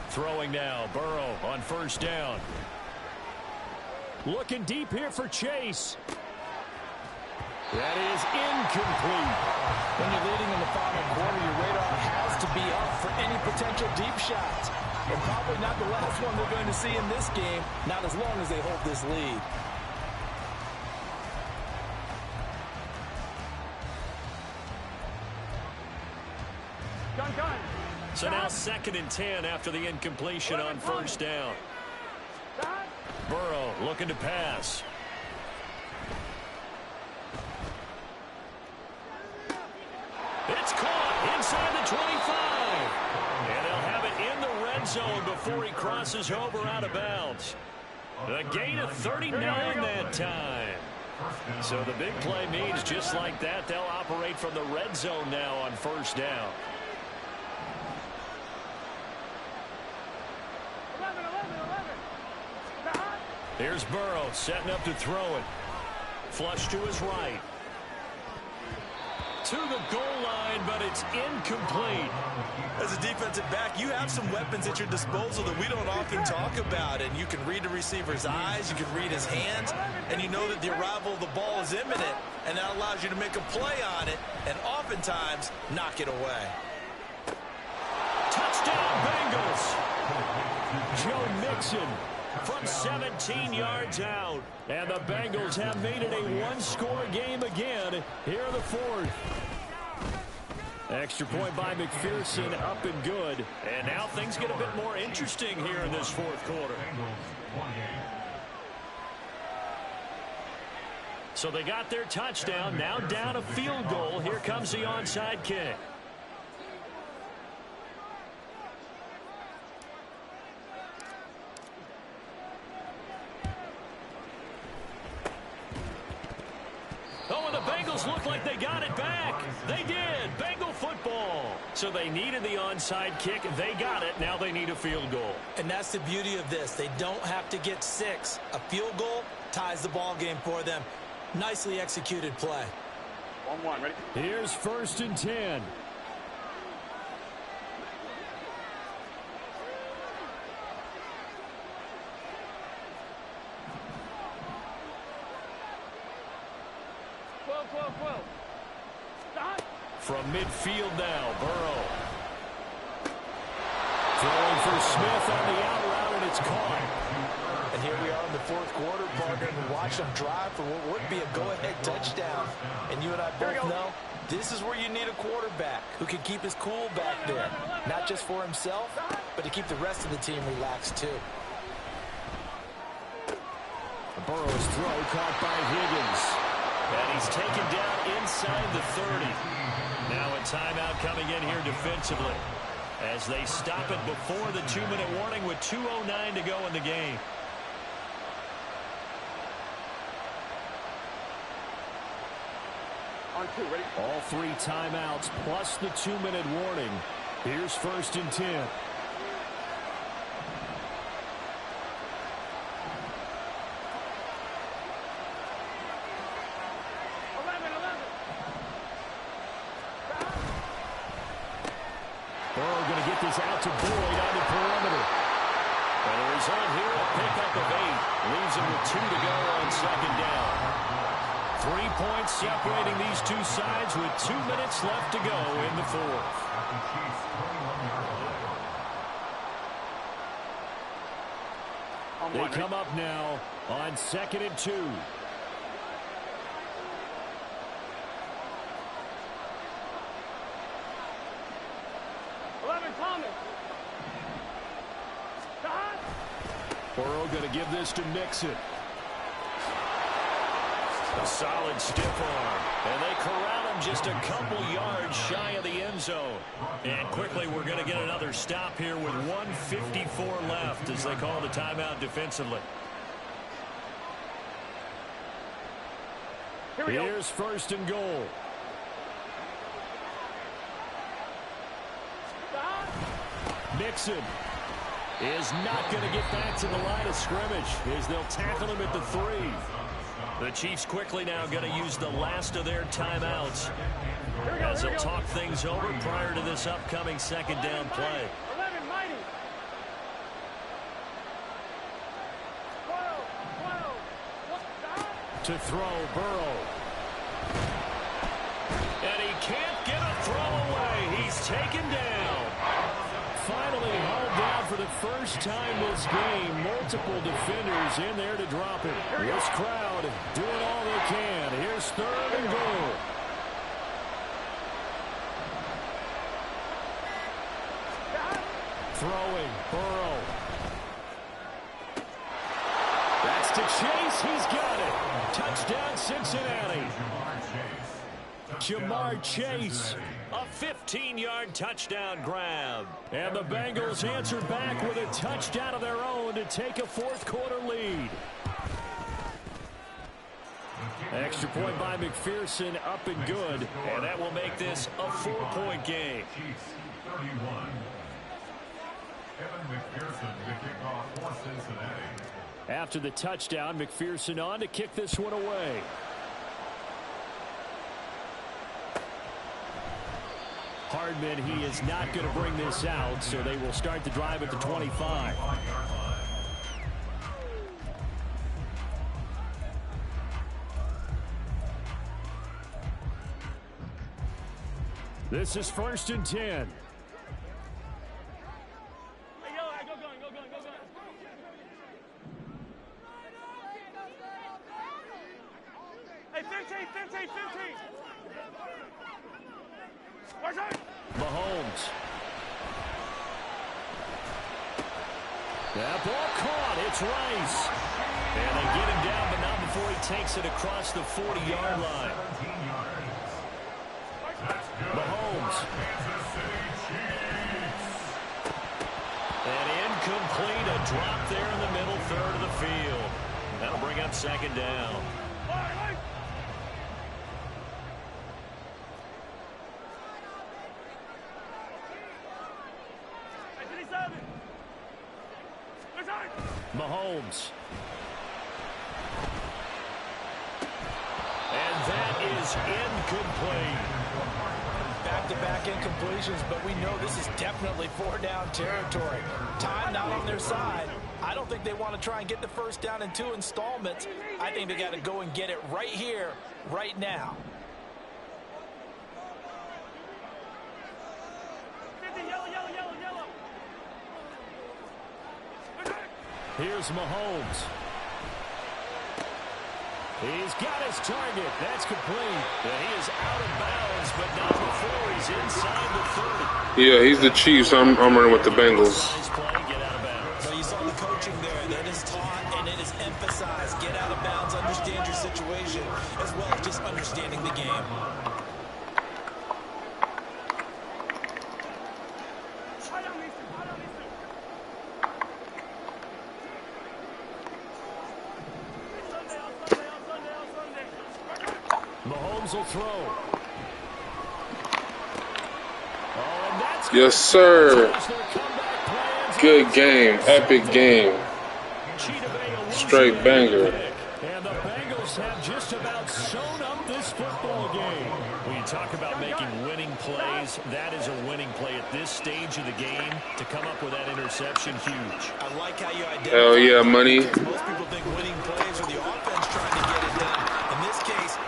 Throwing now, Burrow on 1st down. Looking deep here for Chase. That is incomplete. When you're leading in the final quarter, your radar has to be up for any potential deep shots. And probably not the last one they're going to see in this game, not as long as they hold this lead. Gun. So now 2nd and 10 after the incompletion on 1st down. Burrow looking to pass. It's caught inside the 25. And they'll have it in the red zone before he crosses over out of bounds. A gain of 39 that time. So the big play means just like that, they'll operate from the red zone now on 1st down. 11, 11, 11. Here's Burrow setting up to throw it. Flush to his right. To the goal line, but it's incomplete. As a defensive back, you have some weapons at your disposal that we don't often talk about. And you can read the receiver's eyes, you can read his hands, and you know that the arrival of the ball is imminent. And that allows you to make a play on it and oftentimes knock it away. Touchdown, Bengals. Joe Mixon from 17 yards out. And the Bengals have made it a one-score game again here in the 4th. Extra point by McPherson, up and good. And now things get a bit more interesting here in this 4th quarter. So they got their touchdown, now down a field goal. Here comes the onside kick. Oh, and the Bengals look like they got it back. They did. Bengal football. So they needed the onside kick. They got it. Now they need a field goal. And that's the beauty of this. They don't have to get 6. A field goal ties the ball game for them. Nicely executed play. 1-1, ready? Here's 1st and 10. From midfield now, Burrow. Throwing for Smith on the out route, and it's caught. And here we are in the 4th quarter, partner, and watch them drive for what would be a go-ahead touchdown. And you and I both know this is where you need a quarterback who can keep his cool back there. Not just for himself, but to keep the rest of the team relaxed, too. Burrow's throw caught by Higgins. And he's taken down inside the 30. Now a timeout coming in here defensively as they stop it before the 2-minute warning with 2:09 to go in the game. On 2, ready? All 3 timeouts plus the 2-minute warning. Here's 1st and 10. Burrow going to get this out to Boyd on the perimeter. And the result here, a pickup of 8. Leaves him with 2 to go on 2nd down. 3 points separating these two sides with 2 minutes left to go in the fourth. They come up now on 2nd and 2. Burrow going to give this to Mixon. A solid stiff arm. And they corral him just a couple yards shy of the end zone. And quickly we're going to get another stop here with 1:54 left as they call the timeout defensively. Here's 1st and goal. Mixon is not going to get back to the line of scrimmage as they'll tackle him at the 3. The Chiefs quickly now going to use the last of their timeouts as they'll talk things over prior to this upcoming 2nd down play. To throw, Burrow. And he can't get a throw away. He's taken down. Finally hauled down for the first time this game. Multiple defenders in there to drop it. This crowd doing all they can. Here's 3rd and goal. Throwing, Burrow. That's to Chase. He's got it. Touchdown, Cincinnati. Jamar Chase. A 15-yard touchdown grab. And the Bengals answered back with a touchdown of their own to take a 4th quarter lead. Extra point by McPherson, up and good. And that will make this a 4-point game. After the touchdown, McPherson on to kick this one away. Hardman, he is not going to bring this out, so they will start the drive at the 25. This is 1st and 10. Hey, 15. Mahomes. That ball caught. It's Rice. And they get him down, but not before he takes it across the 40-yard line. Mahomes. And incomplete. A drop there in the middle third of the field. That'll bring up 2nd down. Mahomes. And that is incomplete. Back-to-back incompletions, but we know this is definitely 4-down territory. Time not on their side. I don't think they want to try and get the 1st down in 2 installments. I think they got to go and get it right here, right now. Here's Mahomes. He's got his target. That's complete. And he is out of bounds, but not before he's inside the 30. Yeah, he's the Chiefs. I'm running with the Bengals. So you saw the coaching there. That is taught and it is emphasized. Get out of bounds, understand your situation, as well as just understanding the game. Mahomes will throw. Oh, and that's Yes, sir. Good game. Epic game. Straight banger. And the Bengals have just about sewn up this football game. When you talk about making winning plays, that is a winning play at this stage of the game. To come up with that interception, huge. I like how you identify. Hell yeah, money. Most people think winning plays are the offense trying to get it done. In this case,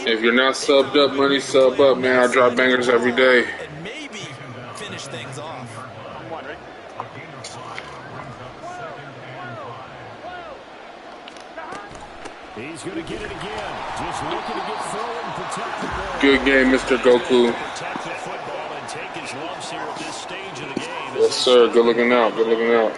If you're not subbed up, money, sub up, man. I drop bangers every day. And maybe finish things off. He's going to get it again. Just looking to get forward and protect the ball. Good game, Mr. Goku. Protect the football and take his lumps here at this stage of the game. Yes, sir. Good looking out. Good looking out.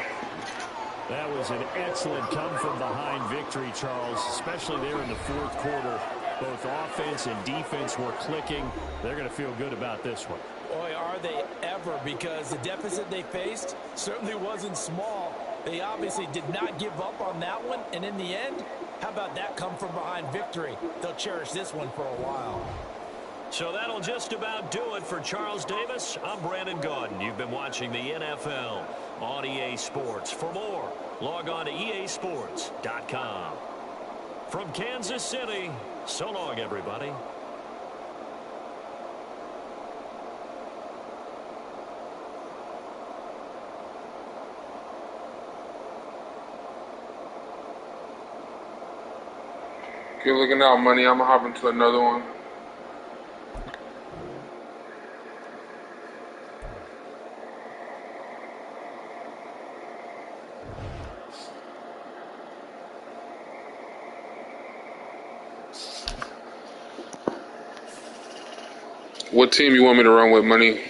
That was an excellent come-from-behind victory, Charles, especially there in the fourth quarter. Both offense and defense were clicking. They're going to feel good about this one. Boy, are they ever, because the deficit they faced certainly wasn't small. They obviously did not give up on that one, and in the end, how about that come-from-behind victory? They'll cherish this one for a while. So that'll just about do it for Charles Davis. I'm Brandon Gaudin. You've been watching the NFL on EA Sports. For more, log on to easports.com. From Kansas City, so long, everybody. Good looking out, money. I'm going to hop into another one. What team you want me to run with, money?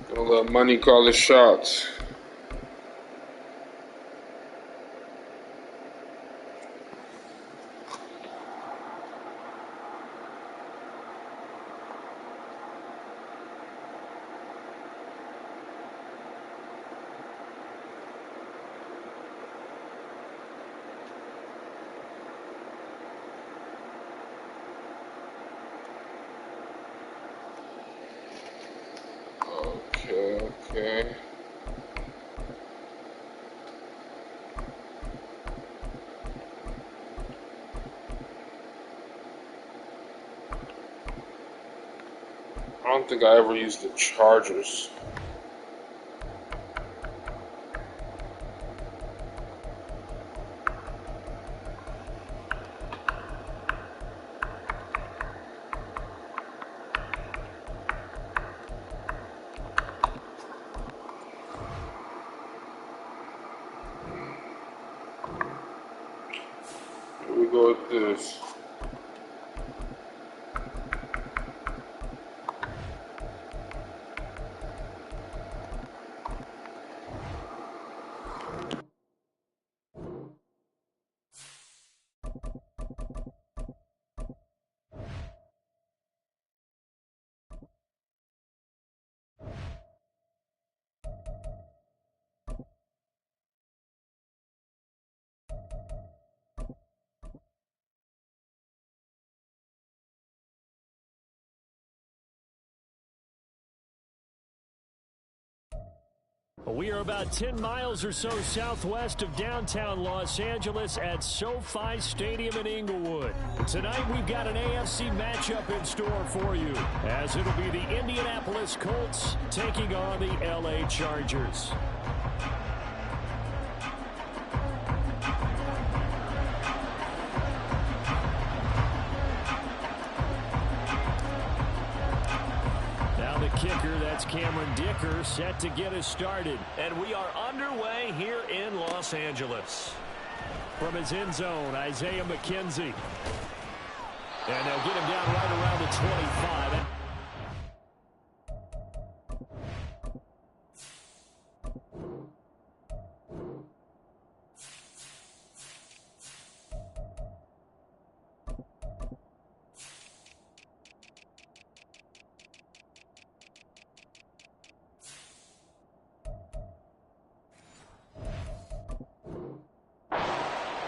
Gonna let money call his shots. Okay. I don't think I ever used the Chargers. Here we go with this. We are about 10 miles or so southwest of downtown Los Angeles at SoFi Stadium in Inglewood. Tonight we've got an AFC matchup in store for you, as it'll be the Indianapolis Colts taking on the LA Chargers. Kicker, that's Cameron Dicker, set to get us started. And we are underway here in Los Angeles. From his end zone, Isaiah McKenzie. And they'll get him down right around the 25.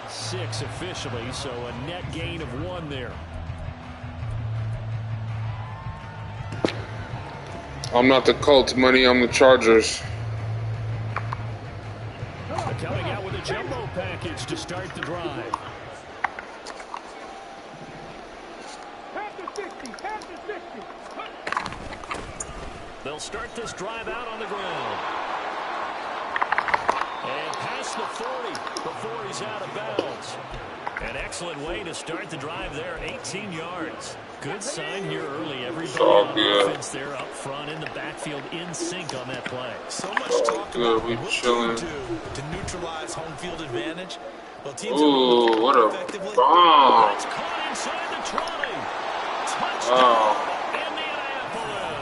6 officially, so a net gain of 1 there. I'm not the Colts, money. I'm the Chargers. Coming out with a jumbo package to start the drive. They'll start this drive out on the ground. And pass past the 40 before he's out of bounds. An excellent way to start the drive there, 18 yards. Good sign here early. Everybody on offense there up front in the backfield in sync on that play. So much talk about what to do to neutralize home field advantage. Well, teams ooh, what a bomb. It's caught inside the 20. Touchdown,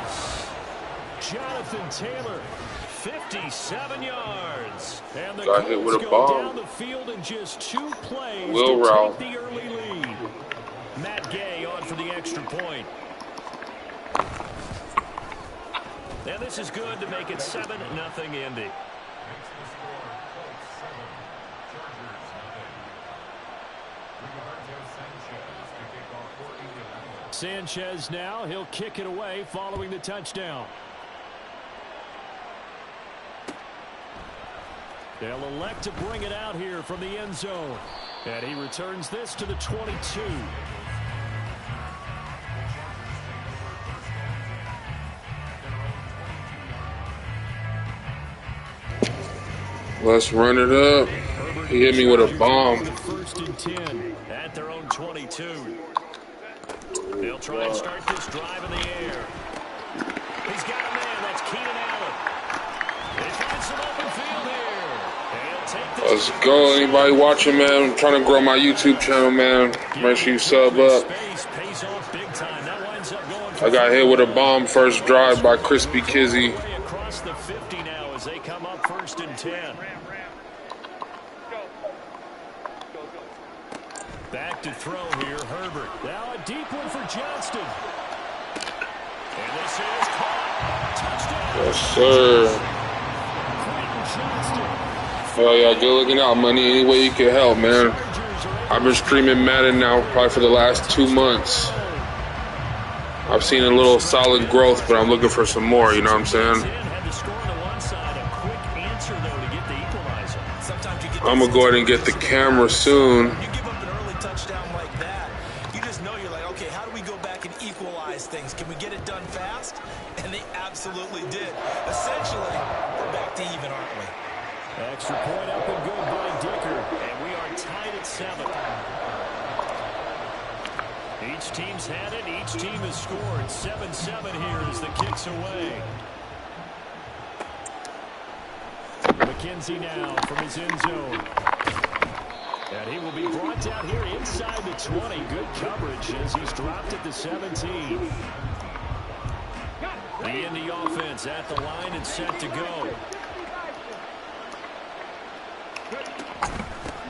Indianapolis. Jonathan Taylor, 57 yards. And the got hit with a bomb. Down the field in just 2 plays Will to route. take the early lead. Matt Gay on for the extra point. And this is good to make it 7-0 Indy. Sanchez now, he'll kick it away following the touchdown. They'll elect to bring it out here from the end zone. And he returns this to the 22. Let's run it up. He hit me with a bomb. First and 10 at their own 22. They'll try and start this drive in the air. He's got a man. That's Keenan Allen. They find some open field here. Let's go. Anybody watching, man? I'm trying to grow my YouTube channel, man. Make sure you sub up. I got hit with a bomb first drive by Crispy Kizzy. Across the 50 now as they come up first and 10. Back to throw here, Herbert. Now a deep one for Johnston. And this is caught. Touchdown. Yes, sir. Hell yeah, good looking out, money. Any way you can help, man. I've been streaming Madden now probably for the last 2 months. I've seen a little solid growth, but I'm looking for some more, you know what I'm saying? I'm going to go ahead and get the camera soon. Things. Can we get it done fast? And they absolutely did. Essentially, we're back to even, aren't we? Extra point up and good by Dicker. And we are tied at 7. Each team's had it. Each team has scored. 7-7 here as the kick's away. McKenzie now from his end zone. And he will be brought down here inside the 20. Good coverage as he's dropped at the 17. The Indy offense at the line and set to go.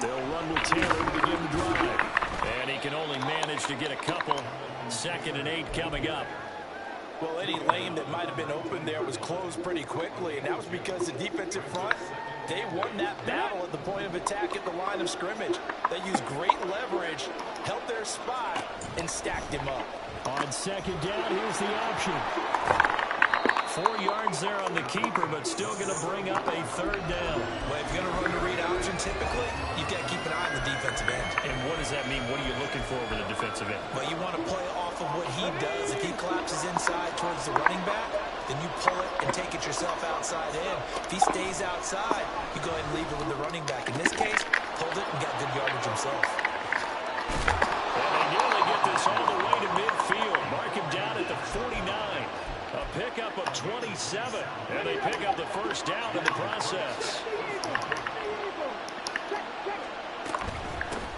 They'll run with Taylor to begin the drive. And he can only manage to get a couple. 2nd and 8 coming up. Well, any lane that might have been open there was closed pretty quickly, and that was because the defensive front, they won that battle at the point of attack at the line of scrimmage. They used great leverage, held their spot, and stacked him up. On 2nd down, here's the option. 4 yards there on the keeper, but still going to bring up a 3rd down. Well, if you're going to run the read option, typically, you've got to keep an eye on the defensive end. And what does that mean? What are you looking for with the defensive end? Well, you want to play off of what he does. If he collapses inside towards the running back, then you pull it and take it yourself outside in. If he stays outside, you go ahead and leave it with the running back. In this case, pulled it and got good yardage himself. And they nearly get this all the way to midfield. Mark him down at the 49. A pickup of 27. And they pick up the 1st down in the process.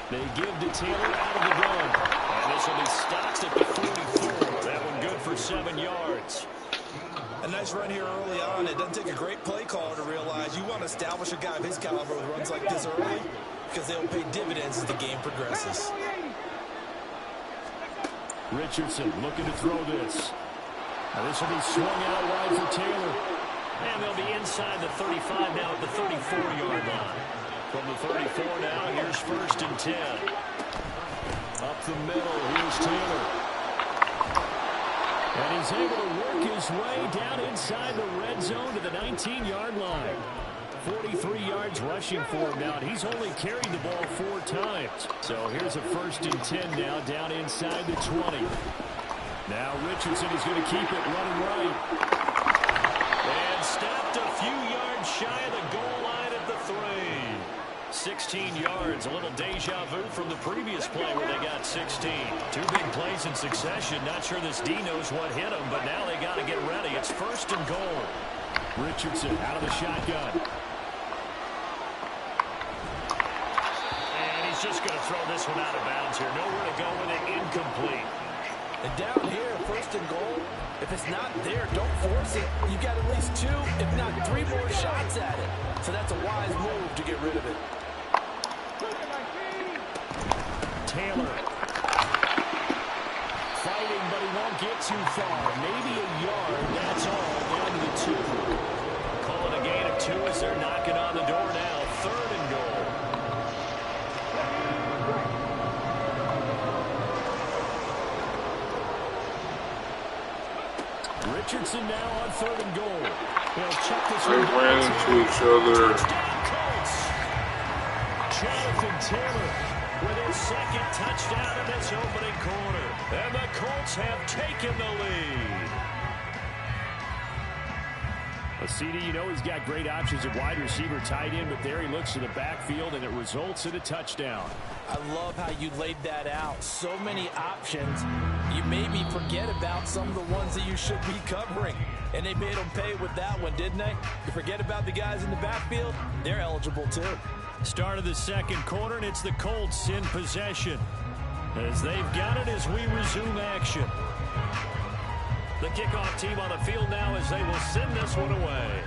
They give to Taylor out of the gun. And this will be stopped at the 44. That one good for 7 yards. A nice run here early on. It doesn't take a great play caller to realize you want to establish a guy of his caliber with runs like this early because they'll pay dividends as the game progresses. Richardson looking to throw this. Now this will be swung out wide for Taylor. And they'll be inside the 35 now at the 34-yard line. From the 34 now, here's 1st and 10. Up the middle, here's Taylor. And he's able to work his way down inside the red zone to the 19-yard line. 43 yards rushing for him now, and he's only carried the ball 4 times. So here's a 1st and 10 now down inside the 20. Now Richardson is going to keep it running right. And stopped a few yards shy of the goal line at the 3. 15 yards. A little deja vu from the previous play where they got 16. Two big plays in succession. Not sure this D knows what hit him, but now they got to get ready. It's 1st and goal. Richardson out of the shotgun. And he's just going to throw this one out of bounds here. Nowhere to go with it. Incomplete. And down here, 1st and goal, if it's not there, don't force it. You got at least 2, if not 3 more shots at it. So that's a wise move to get rid of it. Taylor. Fighting, but he won't get too far. Maybe a yard, that's all, down to the 2. Call it a gain of 2 as they're knocking on the door now. 3rd and goal. Richardson now on 3rd and goal. He'll check this They one. ran into each other. Jonathan Taylor with his 2nd touchdown in this opening quarter. And the Colts have taken the lead. A CD, you know he's got great options at wide receiver, tight end, but there he looks to the backfield, and it results in a touchdown. I love how you laid that out. So many options. You made me forget about some of the ones that you should be covering. And they made them pay with that one, didn't they? You forget about the guys in the backfield, they're eligible too. Start of the 2nd quarter, and it's the Colts in possession as they've got it as we resume action. The kickoff team on the field now as they will send this one away.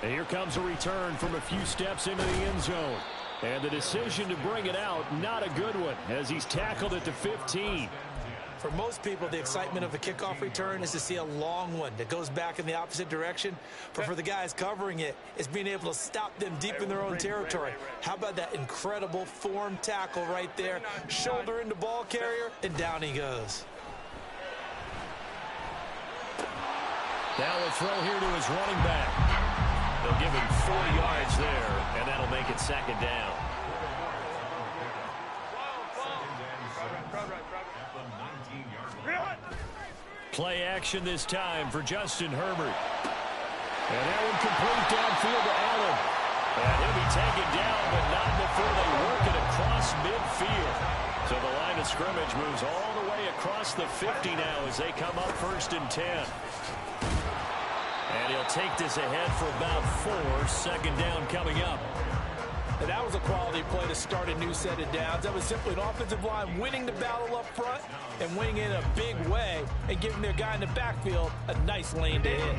And here comes a return from a few steps into the end zone. And the decision to bring it out, not a good one, as he's tackled at the 15. For most people, the excitement of a kickoff return is to see a long one that goes back in the opposite direction. But for the guys covering it, it's being able to stop them deep in their own territory. How about that incredible form tackle right there? Shoulder into ball carrier, and down he goes. Now a throw here to his running back. They'll give him 4 yards there, and that'll make it 2nd down. Play action this time for Justin Herbert. And that one complete downfield to Allen. And he'll be taken down, but not before they work it across midfield. So the line of scrimmage moves all the way across the 50 now as they come up 1st and 10. And he'll take this ahead for about 4. 2nd down coming up. And that was a quality play to start a new set of downs. That was simply an offensive line winning the battle up front and winning in a big way and giving their guy in the backfield a nice lane to hit.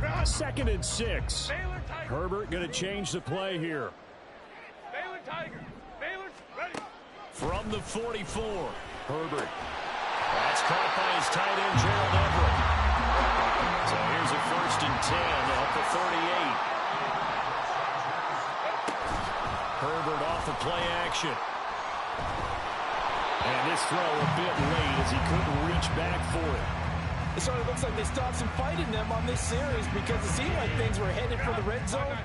2nd and 6. Herbert going to change the play here. Baylor Tiger. Baylor's ready. From the 44, Herbert. That's caught by his tight end, Gerald Everett. So here's a 1st and 10 at the 38. Herbert off the play action. And this throw a bit late as he couldn't reach back for it. It sort of looks like they stopped some fight in them on this series because it seemed like things were headed for the red zone.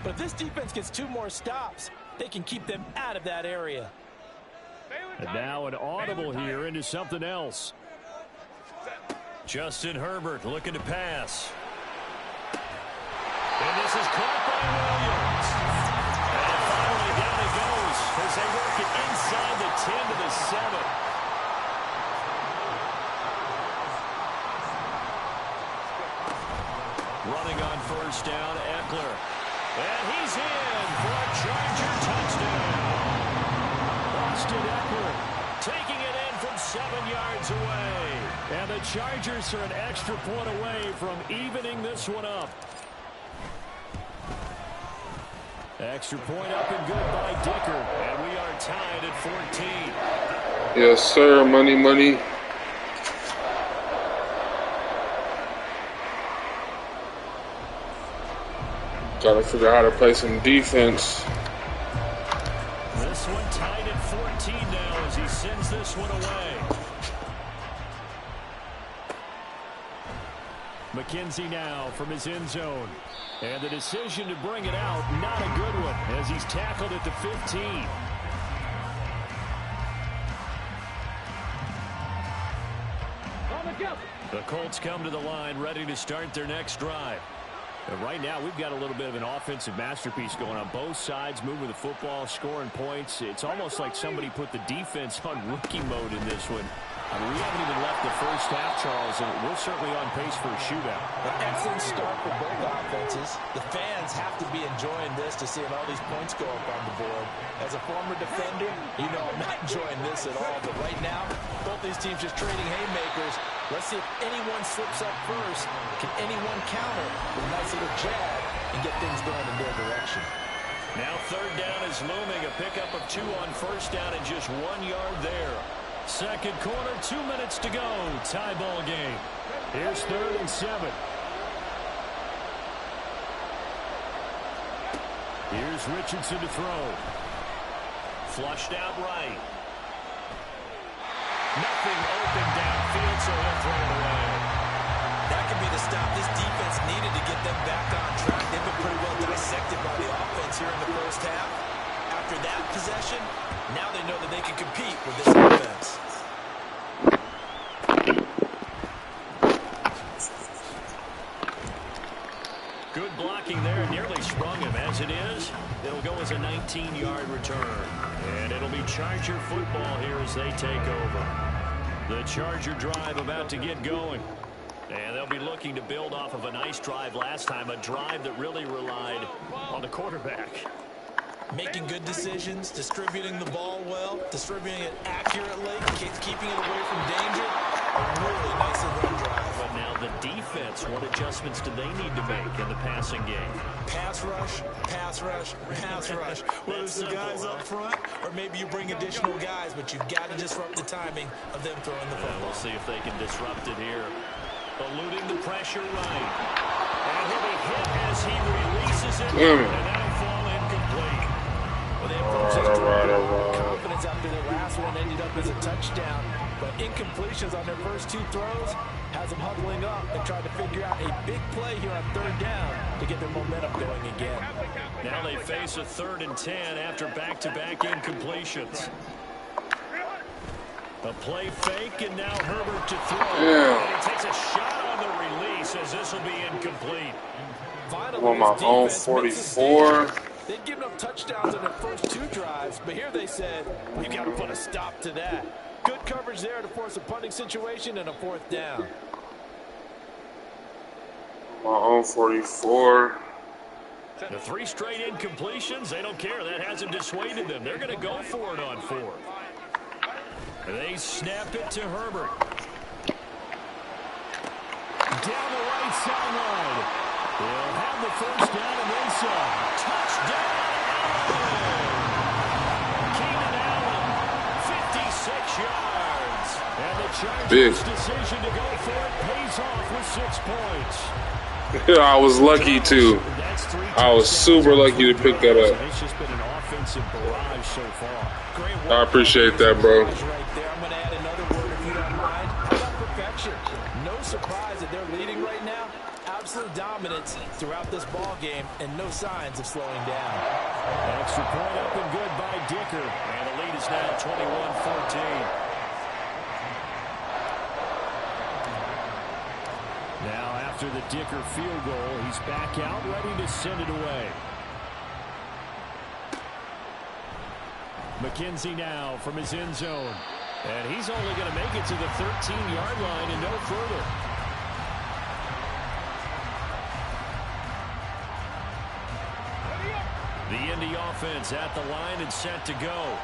But if this defense gets 2 more stops, they can keep them out of that area. And now an audible here into something else. Justin Herbert looking to pass. And this is caught by Williams. And finally down he goes as they work it inside the 10 to the 7. Running on 1st down, Eckler. And he's in for a Charger touchdown. Austin Eckler taking it in from 7 yards away. And the Chargers are an extra point away from evening this one up. Extra point up and good by Dicker. And we are tied at 14. Yes, sir. Money, money. Got to figure out how to play some defense. This one tied at 14 now as he sends this one away. McKenzie now from his end zone. And the decision to bring it out, not a good one, as he's tackled at the 15. The Colts come to the line ready to start their next drive. And right now, we've got a little bit of an offensive masterpiece going on both sides, moving the football, scoring points. It's almost like somebody put the defense on rookie mode in this one. I mean, we haven't even left the first half, Charles, and we're certainly on pace for a shootout. An excellent start for both offenses. The fans have to be enjoying this to see all these points go up on the board. As a former defender, you know I'm not enjoying this at all. But right now, both these teams just trading haymakers. Let's see if anyone slips up first. Can anyone counter with a nice little jab and get things going in their direction? Now third down is looming. A pickup of 2 on first down and just 1 yard there. Second quarter, 2 minutes to go. Tie ball game. Here's 3rd and 7. Here's Richardson to throw. Flushed out right. Nothing open downfield, so he'll throw it away. That could be the stop this defense needed to get them back on track. They've been pretty well dissected by the offense here in the first half. After that possession, now they know that they can compete with this offense. Good blocking there, nearly sprung him. As it is, it'll go as a 19-yard return. And it'll be Charger football here as they take over. The Charger drive about to get going. And they'll be looking to build off of a nice drive last time, a drive that really relied on the quarterback. Making good decisions, distributing the ball well, distributing it accurately, keeping it away from danger. A really nicely run drive. But now the defense, what adjustments do they need to make in the passing game? Pass rush, pass rush, pass rush. Whether it's the guys up front or maybe you bring additional guys, but you've got to disrupt the timing of them throwing the football. We'll see if they can disrupt it here. Eluding the pressure right. And he'll be hit as he releases it. And that'll fall incomplete. Well, they approached confidence after their last one ended up as a touchdown. But incompletions on their first 2 throws has them huddling up and trying to figure out a big play here on 3rd down to get their momentum going again. Now they face a 3rd and 10 after back-to-back incompletions. A play fake, and now Herbert to throw. And he takes a shot on the release as this will be incomplete. I'm on my own 44. They'd given up touchdowns in their first 2 drives, but here they said, we've got to put a stop to that. Good coverage there to force a punting situation and a 4th down. My own 44. The 3 straight incompletions, they don't care. That hasn't dissuaded them. They're going to go for it on 4th. They snap it to Herbert. Down the right sideline. They'll have the first down and then some. Touchdown! Keenan Allen, 56 yards. And the Chargers' decision to go for it pays off with 6 points. I was lucky too. I was super lucky to pick that up. It's just been an offensive barrage so far. I appreciate that, bro. Right there. I'm going to add another word if you don't mind. How about perfection? No surprise that they're leading right now. Absolute dominance throughout this ball game and no signs of slowing down. Extra point up and good by Dicker. And the lead is now 21-14. Now after the Dicker field goal, he's back out ready to send it away. McKenzie now from his end zone. And he's only going to make it to the 13-yard line and no further. The Indy offense at the line and set to go.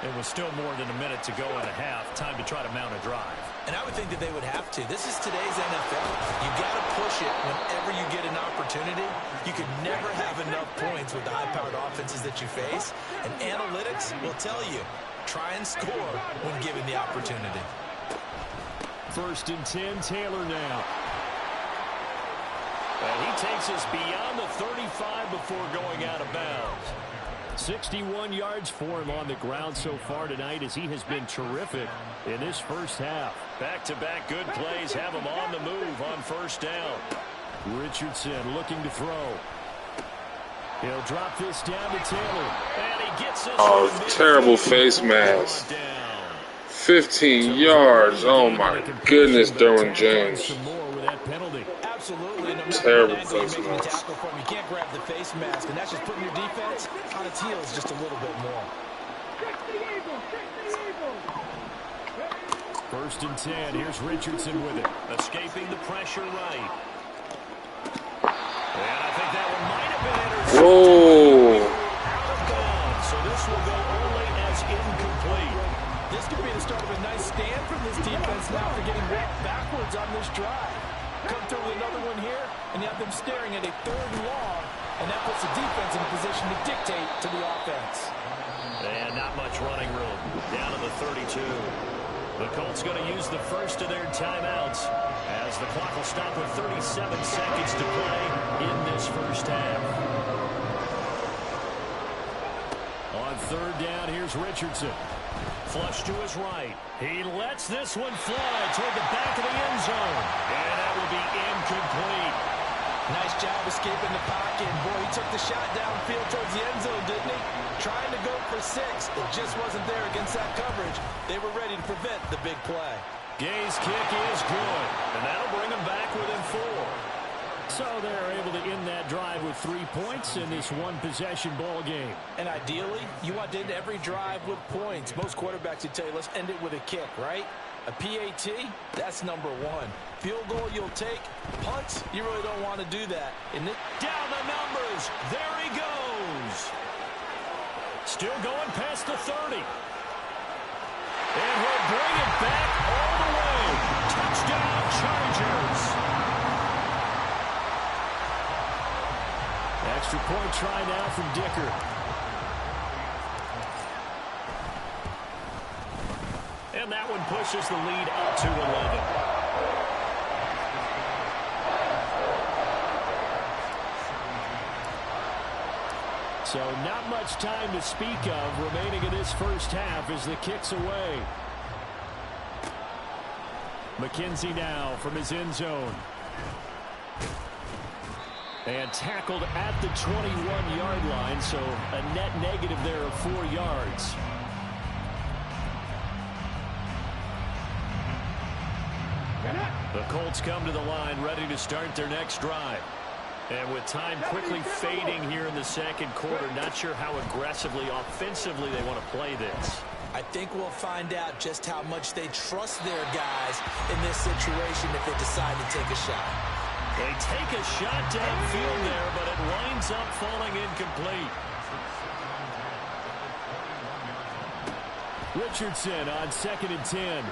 It was still more than a minute to go and a half. Time to try to mount a drive. And I would think that they would have to. This is today's NFL. You got to push it whenever you get an opportunity. You can never have enough points with the high-powered offenses that you face. And analytics will tell you, try and score when given the opportunity. 1st and 10, Taylor now. And he takes us beyond the 35 before going out of bounds. 61 yards for him on the ground so far tonight as he has been terrific in this first half. Back-to-back good plays have him on the move on 1st down. Richardson looking to throw. He'll drop this down to Taylor. And he gets us. Oh, terrible face mask. 15 yards. Oh, my goodness, Derwin James. Some more with that that penalty. Absolutely. No matter Terrible what angle you're face making a mask. tackle from, you can't grab the face mask, and that's just putting your defense on its heels just a little bit more. First and 10. Here's Richardson with it. Escaping the pressure right. And I think that one might have been intercepted. Whoa. Out of bounds. So this will go only as incomplete. This could be the start of a nice stand from this defense now for getting walked backwards on this drive. Come through with another one here, and you have them staring at a 3rd and long, and that puts the defense in a position to dictate to the offense. And not much running room. Down to the 32. The Colts going to use the first of their timeouts as the clock will stop with 37 seconds to play in this first half. On 3rd down, here's Richardson. Flush to his right. He lets this one fly toward the back of the end zone. And that will be incomplete. Nice job escaping the pocket. Boy, he took the shot downfield towards the end zone, didn't he? Trying to go for 6. It just wasn't there against that coverage. They were ready to prevent the big play. Gay's kick is good. And that'll bring him back within 4. So they're able to end that drive with 3 points in this one-possession ball game. And ideally, you want to end every drive with points. Most quarterbacks would tell you, let's end it with a kick, right? A PAT, that's number 1. Field goal you'll take. Punts, you really don't want to do that. Down the numbers. There he goes. Still going past the 30. And he'll bring it back all the way. Touchdown, Chargers. Extra point try now from Dicker. And that one pushes the lead up to 11. So not much time to speak of remaining in this first half as the kick's away. McKenzie now from his end zone. And tackled at the 21-yard line, so a net negative there of 4 yards. The Colts come to the line ready to start their next drive. And with time quickly fading here in the second quarter, not sure how aggressively, offensively they want to play this. I think we'll find out just how much they trust their guys in this situation if they decide to take a shot. They take a shot downfield there, but it winds up falling incomplete. Richardson on 2nd and 10.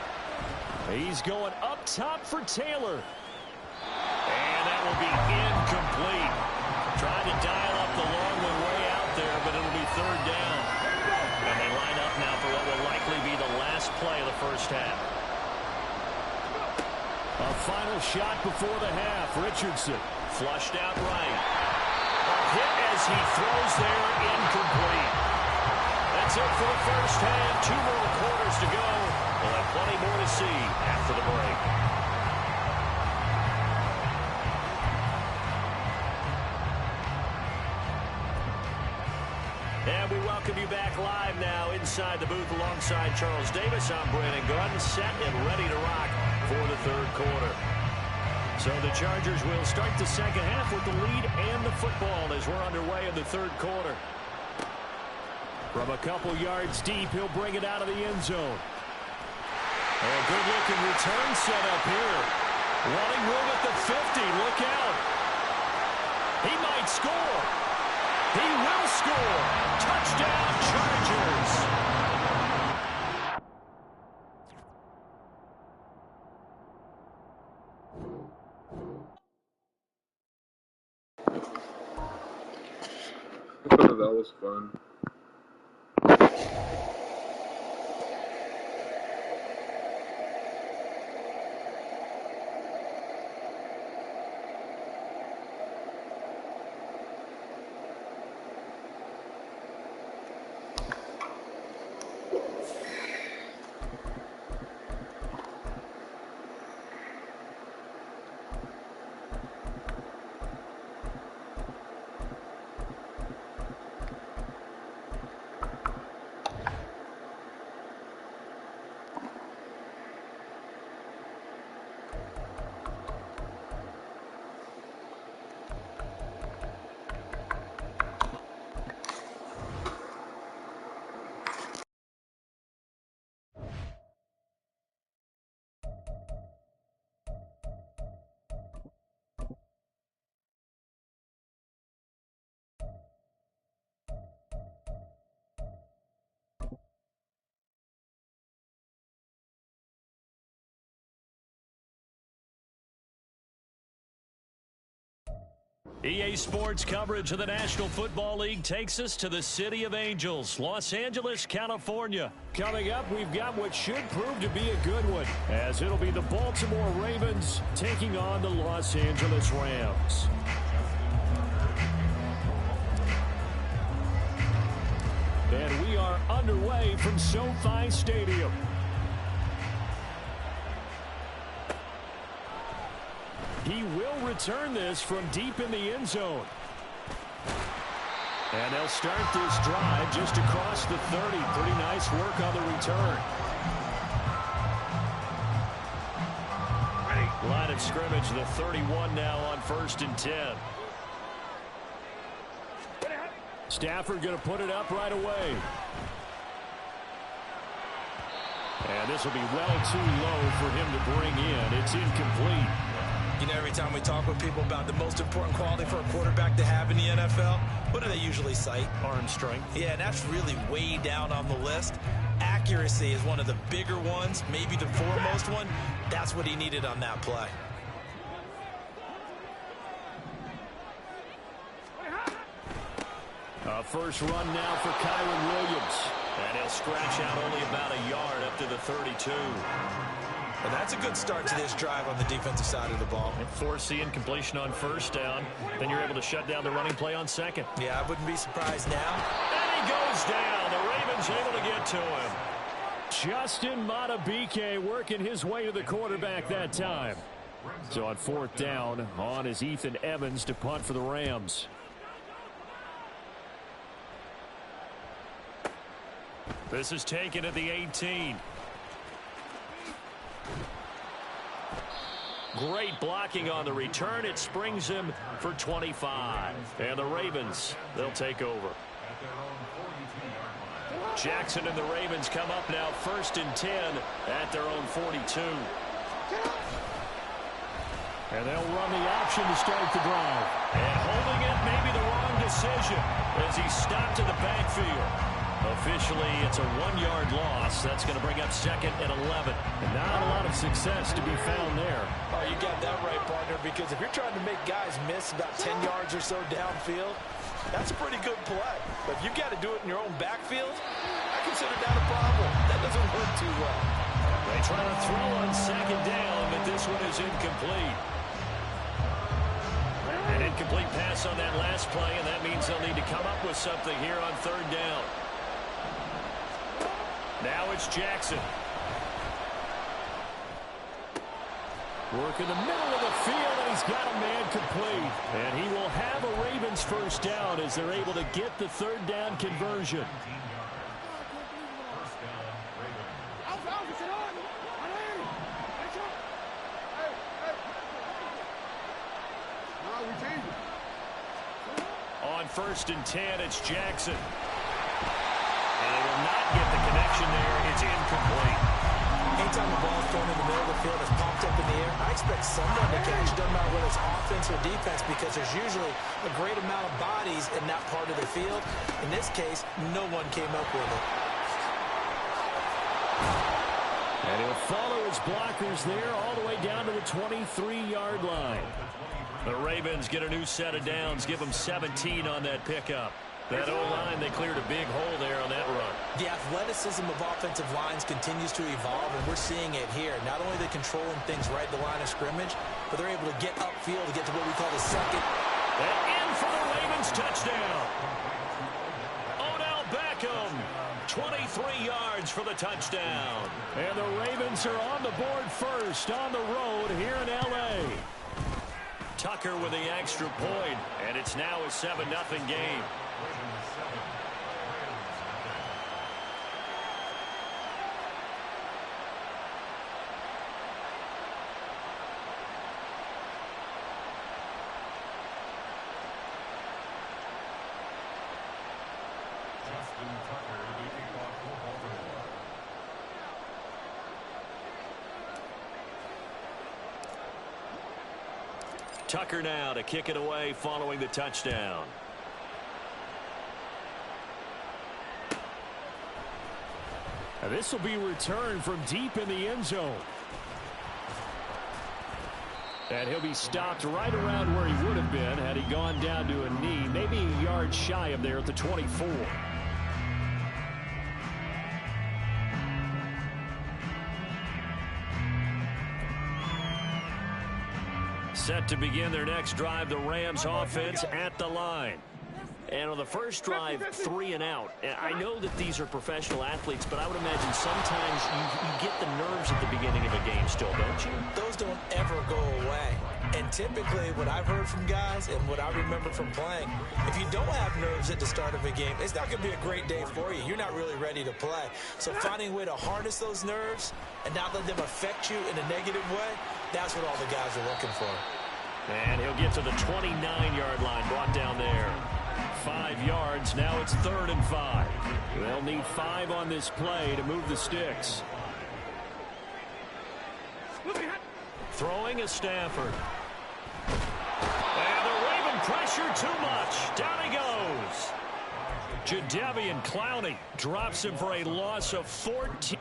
He's going up top for Taylor. And that will be incomplete. Tried to dial up the long one way out there, but it'll be 3rd down. And they line up now for what will likely be the last play of the first half. A final shot before the half. Richardson flushed out right. A hit as he throws there, incomplete. That's it for the first half. 2 more quarters to go. We'll have plenty more to see after the break. And we welcome you back live now inside the booth alongside Charles Davis. I'm Brandon Gunn, set and ready to rock for the 3rd quarter. So the Chargers will start the second half with the lead and the football as we're underway in the 3rd quarter. From a couple yards deep, he'll bring it out of the end zone. A good-looking return set up here. Running room at the 50. Look out. He might score. He will score. Touchdown, Chargers. That was fun. EA Sports coverage of the National Football League takes us to the City of Angels, Los Angeles, California. Coming up, we've got what should prove to be a good one, as it'll be the Baltimore Ravens taking on the Los Angeles Rams. And we are underway from SoFi Stadium. He will return this from deep in the end zone. And they'll start this drive just across the 30. Pretty nice work on the return. Line of scrimmage, the 31 now on 1st and 10. Stafford going to put it up right away. And this will be well too low for him to bring in. It's incomplete. You know, every time we talk with people about the most important quality for a quarterback to have in the NFL, what do they usually cite? Arm strength. Yeah, and that's really way down on the list. Accuracy is one of the bigger ones, maybe the foremost one. That's what he needed on that play. First run now for Kyron Williams. And he'll scratch out only about a yard up to the 32. And that's a good start to this drive on the defensive side of the ball. And force the incompletion on 1st down. Then you're able to shut down the running play on 2nd. Yeah, I wouldn't be surprised now. And he goes down. The Ravens able to get to him. Justin Madubuike working his way to the quarterback that time. So on 4th down, on is Ethan Evans to punt for the Rams. This is taken at the 18. Great blocking on the return. It springs him for 25. And the Ravens, they'll take over. Jackson and the Ravens come up now 1st and 10 at their own 42. And they'll run the option to start the drive. And holding it may be the wrong decision as he's stopped in the backfield. Officially, it's a 1-yard loss. That's going to bring up 2nd and 11. And not a lot of success to be found there. Oh, you got that right, partner, because if you're trying to make guys miss about 10 yards or so downfield, that's a pretty good play. But if you got to do it in your own backfield, I consider that a problem. That doesn't work too well. They try to throw on 2nd down, but this one is incomplete. An incomplete pass on that last play, and that means they'll need to come up with something here on 3rd down. Now it's Jackson. Work in the middle of the field, and he's got a man complete. And he will have a Ravens 1st down as they're able to get the 3rd down conversion. On 1st and 10, it's Jackson. And they will not get the connection there. It's incomplete. Anytime the ball's thrown in the middle of the field, it's popped up in the air, I expect someone to catch. Doesn't matter whether it's offense or defense, because there's usually a great amount of bodies in that part of the field. In this case, no one came up with it. And he'll follow his blockers there all the way down to the 23-yard line. The Ravens get a new set of downs, give them 17 on that pickup. That O-line, they cleared a big hole there on that run. The athleticism of offensive lines continues to evolve, and we're seeing it here. Not only are they controlling things right at the line of scrimmage, but they're able to get upfield to get to what we call the 2nd. And in for the Ravens touchdown. Odell Beckham, 23 yards for the touchdown. And the Ravens are on the board first on the road here in L.A. Tucker with the extra point, and it's now a 7-0 game. Tucker now to kick it away following the touchdown. And this will be returned from deep in the end zone. And he'll be stopped right around where he would have been had he gone down to a knee, maybe a yard shy of there at the 24. Set to begin their next drive, the Rams offense at the line. And on the first drive, 3 and out. And I know that these are professional athletes, but I would imagine sometimes you get the nerves at the beginning of a game still, don't you? Those don't ever go away. And typically, what I've heard from guys and what I remember from playing, if you don't have nerves at the start of a game, it's not going to be a great day for you. You're not really ready to play. So finding a way to harness those nerves and not let them affect you in a negative way, that's what all the guys are looking for. And he'll get to the 29-yard line, brought down there. 5 yards, now it's 3rd and 5. They'll need 5 on this play to move the sticks. Throwing is Stafford. And they're waving pressure too much. Down he goes. Jadeveon Clowney drops him for a loss of 14.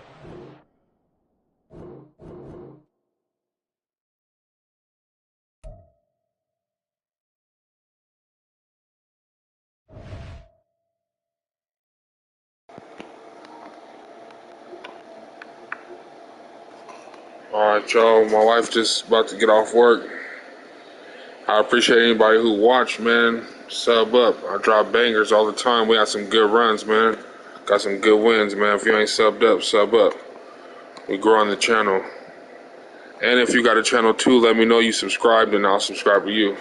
Alright, y'all. My wife just about to get off work. I appreciate anybody who watched, man. Sub up. I drop bangers all the time. We got some good runs, man. Got some good wins, man. If you ain't subbed up, sub up. We grow on the channel. And if you got a channel too, let me know you subscribed and I'll subscribe to you.